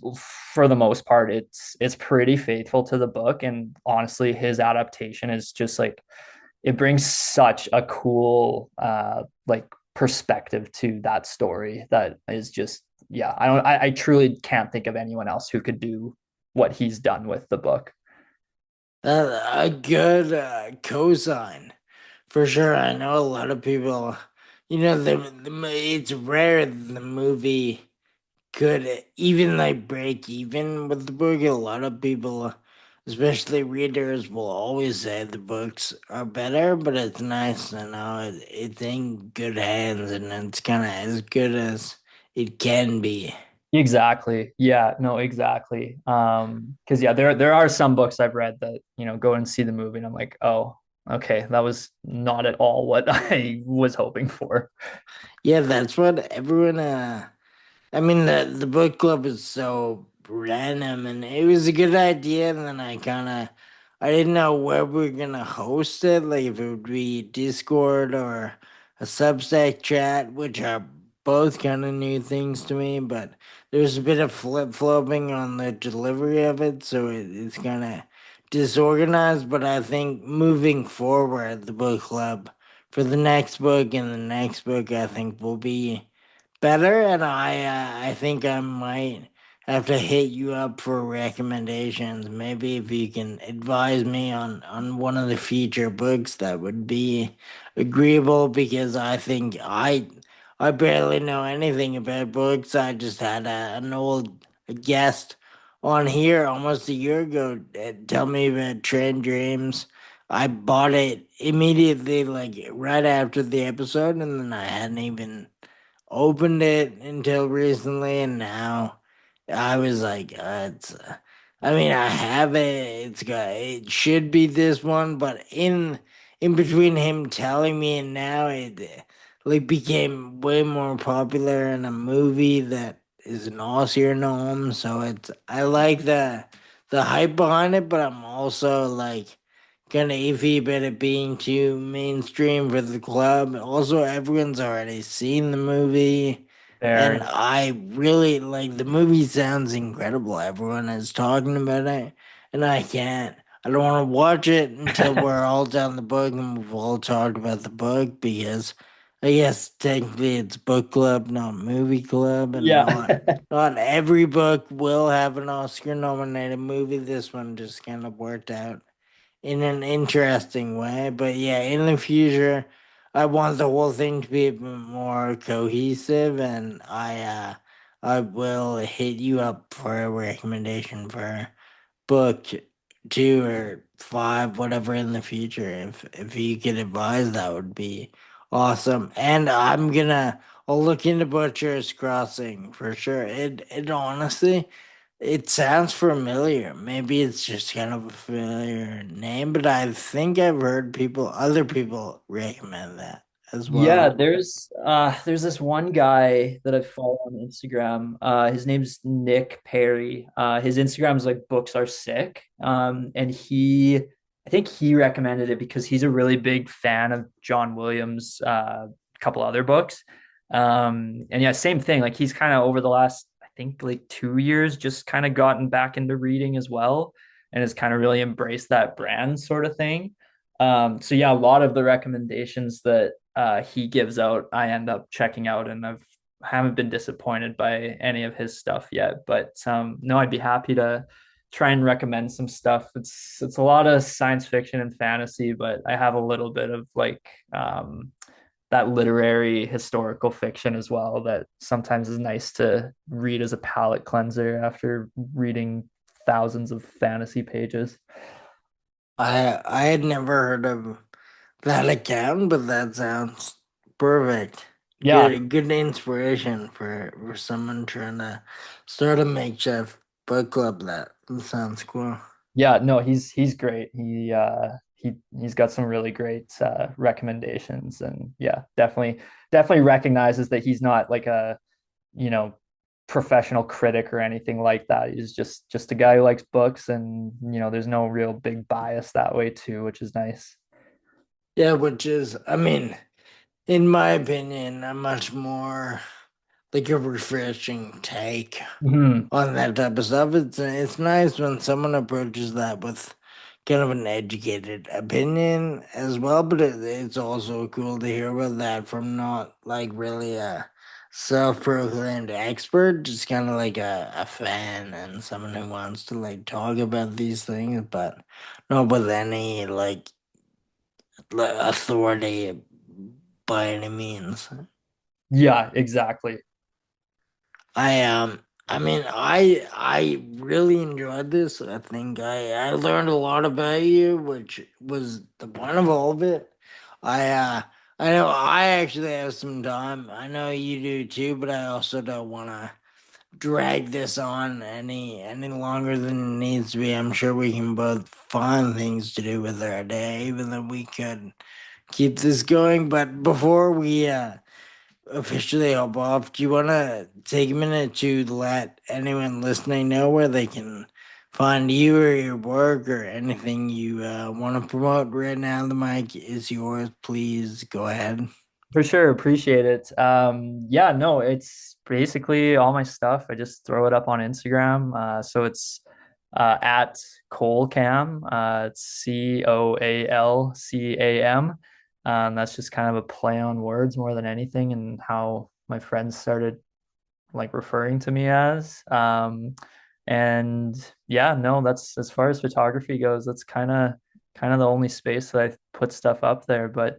[SPEAKER 2] for the most part it's pretty faithful to the book, and honestly his adaptation is just like it brings such a cool like perspective to that story that is just, yeah, I truly can't think of anyone else who could do what he's done with the book.
[SPEAKER 1] A good cosign for sure. I know a lot of people, it's rare that the movie could even like break even with the book. A lot of people, especially readers, will always say the books are better, but it's nice to know it's in good hands and it's kind of as good as it can be.
[SPEAKER 2] Exactly. Yeah, no, exactly. Because yeah, there are some books I've read that, go and see the movie and I'm like, oh, okay, that was not at all what I was hoping for.
[SPEAKER 1] Yeah, that's what everyone. I mean, the book club is so random, and it was a good idea. And then I didn't know where we were gonna host it, like if it would be Discord or a Substack chat, which are both kind of new things to me. But there's a bit of flip flopping on the delivery of it, so it's kind of disorganized. But I think moving forward, the book club for the next book and the next book, I think will be better, and I think I might have to hit you up for recommendations. Maybe if you can advise me on one of the feature books, that would be agreeable because I think I barely know anything about books. I just had an old guest on here almost a year ago tell me about Train Dreams. I bought it immediately, like right after the episode, and then I hadn't even opened it until recently, and now I was like, I mean, I have it. It should be this one, but in between him telling me and now, it like became way more popular in a movie that is an Aussier gnome. So I like the hype behind it, but I'm also like kind of iffy about it being too mainstream for the club. Also, everyone's already seen the movie, and
[SPEAKER 2] There.
[SPEAKER 1] I really like the movie. Sounds incredible. Everyone is talking about it, and I can't. I don't want to watch it until we're all done the book and we've all talked about the book because I guess technically it's book club, not movie club, and
[SPEAKER 2] Yeah.
[SPEAKER 1] not every book will have an Oscar nominated movie. This one just kind of worked out in an interesting way. But yeah, in the future, I want the whole thing to be a bit more cohesive, and I will hit you up for a recommendation for book 2 or 5, whatever in the future. If you could advise, that would be awesome. And I'll look into Butcher's Crossing for sure. It honestly it sounds familiar. Maybe it's just kind of a familiar name, but I think I've heard other people recommend that as
[SPEAKER 2] Yeah,
[SPEAKER 1] well.
[SPEAKER 2] there's this one guy that I follow on Instagram. His name's Nick Perry. His Instagram's like books are sick. And I think he recommended it because he's a really big fan of John Williams' couple other books. And yeah, same thing. Like he's kind of over the last, I think like 2 years, just kind of gotten back into reading as well, and has kind of really embraced that brand sort of thing. So yeah, a lot of the recommendations that he gives out, I end up checking out, and haven't been disappointed by any of his stuff yet. But no, I'd be happy to try and recommend some stuff. It's a lot of science fiction and fantasy, but I have a little bit of like that literary historical fiction as well that sometimes is nice to read as a palate cleanser after reading thousands of fantasy pages.
[SPEAKER 1] I had never heard of that account, but that sounds perfect.
[SPEAKER 2] Yeah,
[SPEAKER 1] Good inspiration for someone trying to start a makeshift book club. That sounds cool.
[SPEAKER 2] yeah, no, he's great. He's got some really great recommendations, and yeah, definitely recognizes that he's not like a, you know professional critic or anything like that. He's just a guy who likes books, and there's no real big bias that way too, which is nice.
[SPEAKER 1] Yeah, which is, I mean, in my opinion, a much more like a refreshing take
[SPEAKER 2] Mhm.
[SPEAKER 1] on that type of stuff. It's nice when someone approaches that with kind of an educated opinion as well, but it's also cool to hear about that from not like really a self-proclaimed expert, just kind of like a fan and someone who wants to like talk about these things, but not with any like authority by any means.
[SPEAKER 2] Yeah, exactly.
[SPEAKER 1] I I mean I really enjoyed this. I think I learned a lot about you, which was the point of all of it. I uh I know I actually have some time. I know you do too, but I also don't want to drag this on any longer than it needs to be. I'm sure we can both find things to do with our day, even though we could keep this going. But before we officially hop off, do you want to take a minute to let anyone listening know where they can find you or your work or anything you want to promote right now? The mic is yours. Please go ahead.
[SPEAKER 2] For sure, appreciate it. Yeah, no, it's basically all my stuff. I just throw it up on Instagram. So it's at Coalcam. It's Coalcam. That's just kind of a play on words more than anything, and how my friends started like referring to me as. And yeah, no, that's as far as photography goes, that's kind of the only space that I put stuff up there. But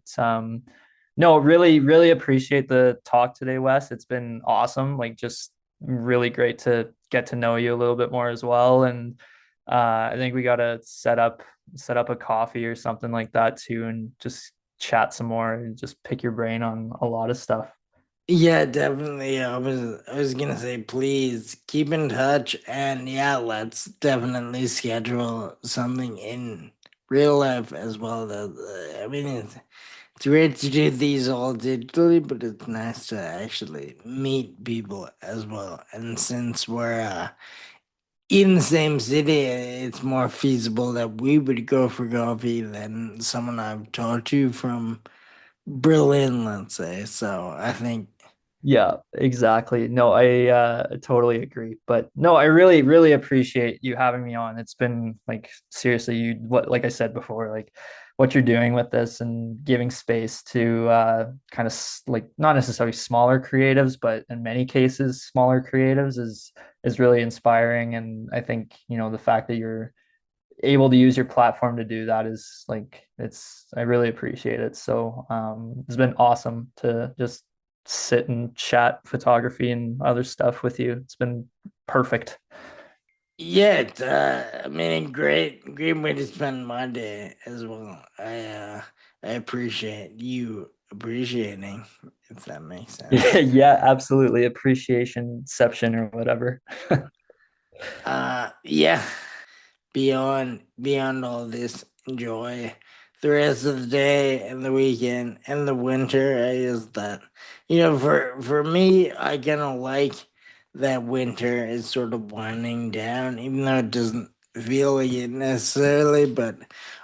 [SPEAKER 2] no, really, really appreciate the talk today, Wes. It's been awesome. Like just really great to get to know you a little bit more as well. And I think we gotta set up a coffee or something like that too, and just chat some more and just pick your brain on a lot of stuff.
[SPEAKER 1] Yeah, definitely. I was gonna say please keep in touch and yeah, let's definitely schedule something in real life as well. I mean it's great to do these all digitally, but it's nice to actually meet people as well. And since we're in the same city, it's more feasible that we would go for coffee than someone I've talked to from Berlin, let's say. So I think,
[SPEAKER 2] Yeah, exactly. No, I totally agree. But no, I really, really appreciate you having me on. It's been like seriously, like I said before, like what you're doing with this and giving space to kind of like not necessarily smaller creatives, but in many cases smaller creatives is really inspiring. And I think, the fact that you're able to use your platform to do that is like I really appreciate it. So it's been awesome to just sit and chat photography and other stuff with you. It's been perfect.
[SPEAKER 1] yeah, I mean, great way to spend my day as well. I appreciate you appreciating, if that makes sense.
[SPEAKER 2] Yeah, absolutely. Appreciationception or whatever.
[SPEAKER 1] Yeah. Beyond all this, enjoy the rest of the day and the weekend and the winter. I is that for me, I kind of like that winter is sort of winding down, even though it doesn't feel like it necessarily. But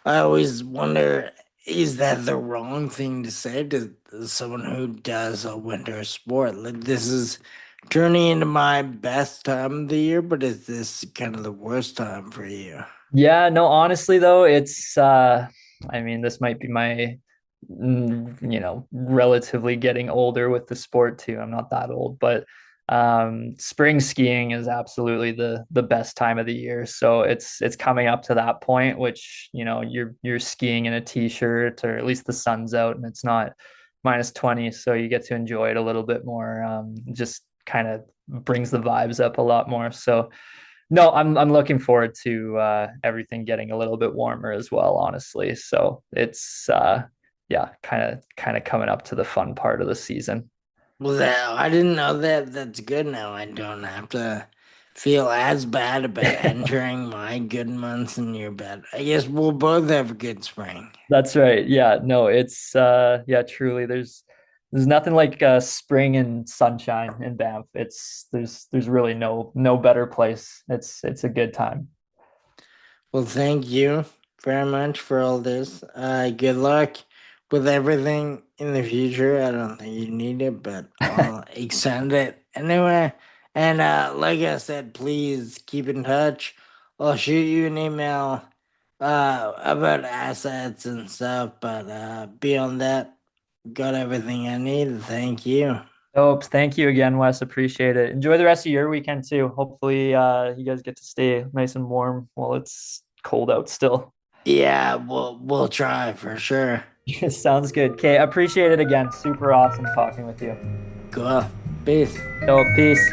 [SPEAKER 1] I always wonder, is that the wrong thing to say to someone who does a winter sport? Like this is turning into my best time of the year, but is this kind of the worst time for you?
[SPEAKER 2] Yeah, no, honestly though, it's I mean, this might be my relatively getting older with the sport too. I'm not that old, but spring skiing is absolutely the best time of the year. So it's coming up to that point, which, you're skiing in a t-shirt, or at least the sun's out and it's not -20, so you get to enjoy it a little bit more. Just kind of brings the vibes up a lot more. So no, I'm looking forward to everything getting a little bit warmer as well, honestly. So it's yeah, kind of coming up to the fun part of the season.
[SPEAKER 1] Well, I didn't know that. That's good now. I don't have to feel as bad about entering my good months in your bed. I guess we'll both have a good spring.
[SPEAKER 2] That's right. Yeah, no, it's yeah, truly There's nothing like spring and sunshine in Banff. There's really no better place. It's a good time.
[SPEAKER 1] Well, thank you very much for all this. Good luck with everything in the future. I don't think you need it, but I'll extend it anyway. And like I said, please keep in touch. I'll shoot you an email about assets and stuff, but beyond that, got everything I need. Thank you.
[SPEAKER 2] Oh, thank you again, Wes. Appreciate it. Enjoy the rest of your weekend too. Hopefully, you guys get to stay nice and warm while it's cold out still.
[SPEAKER 1] Yeah, we'll try for sure.
[SPEAKER 2] Sounds good. Okay, appreciate it again. Super awesome talking with you.
[SPEAKER 1] Cool. Peace.
[SPEAKER 2] So, peace.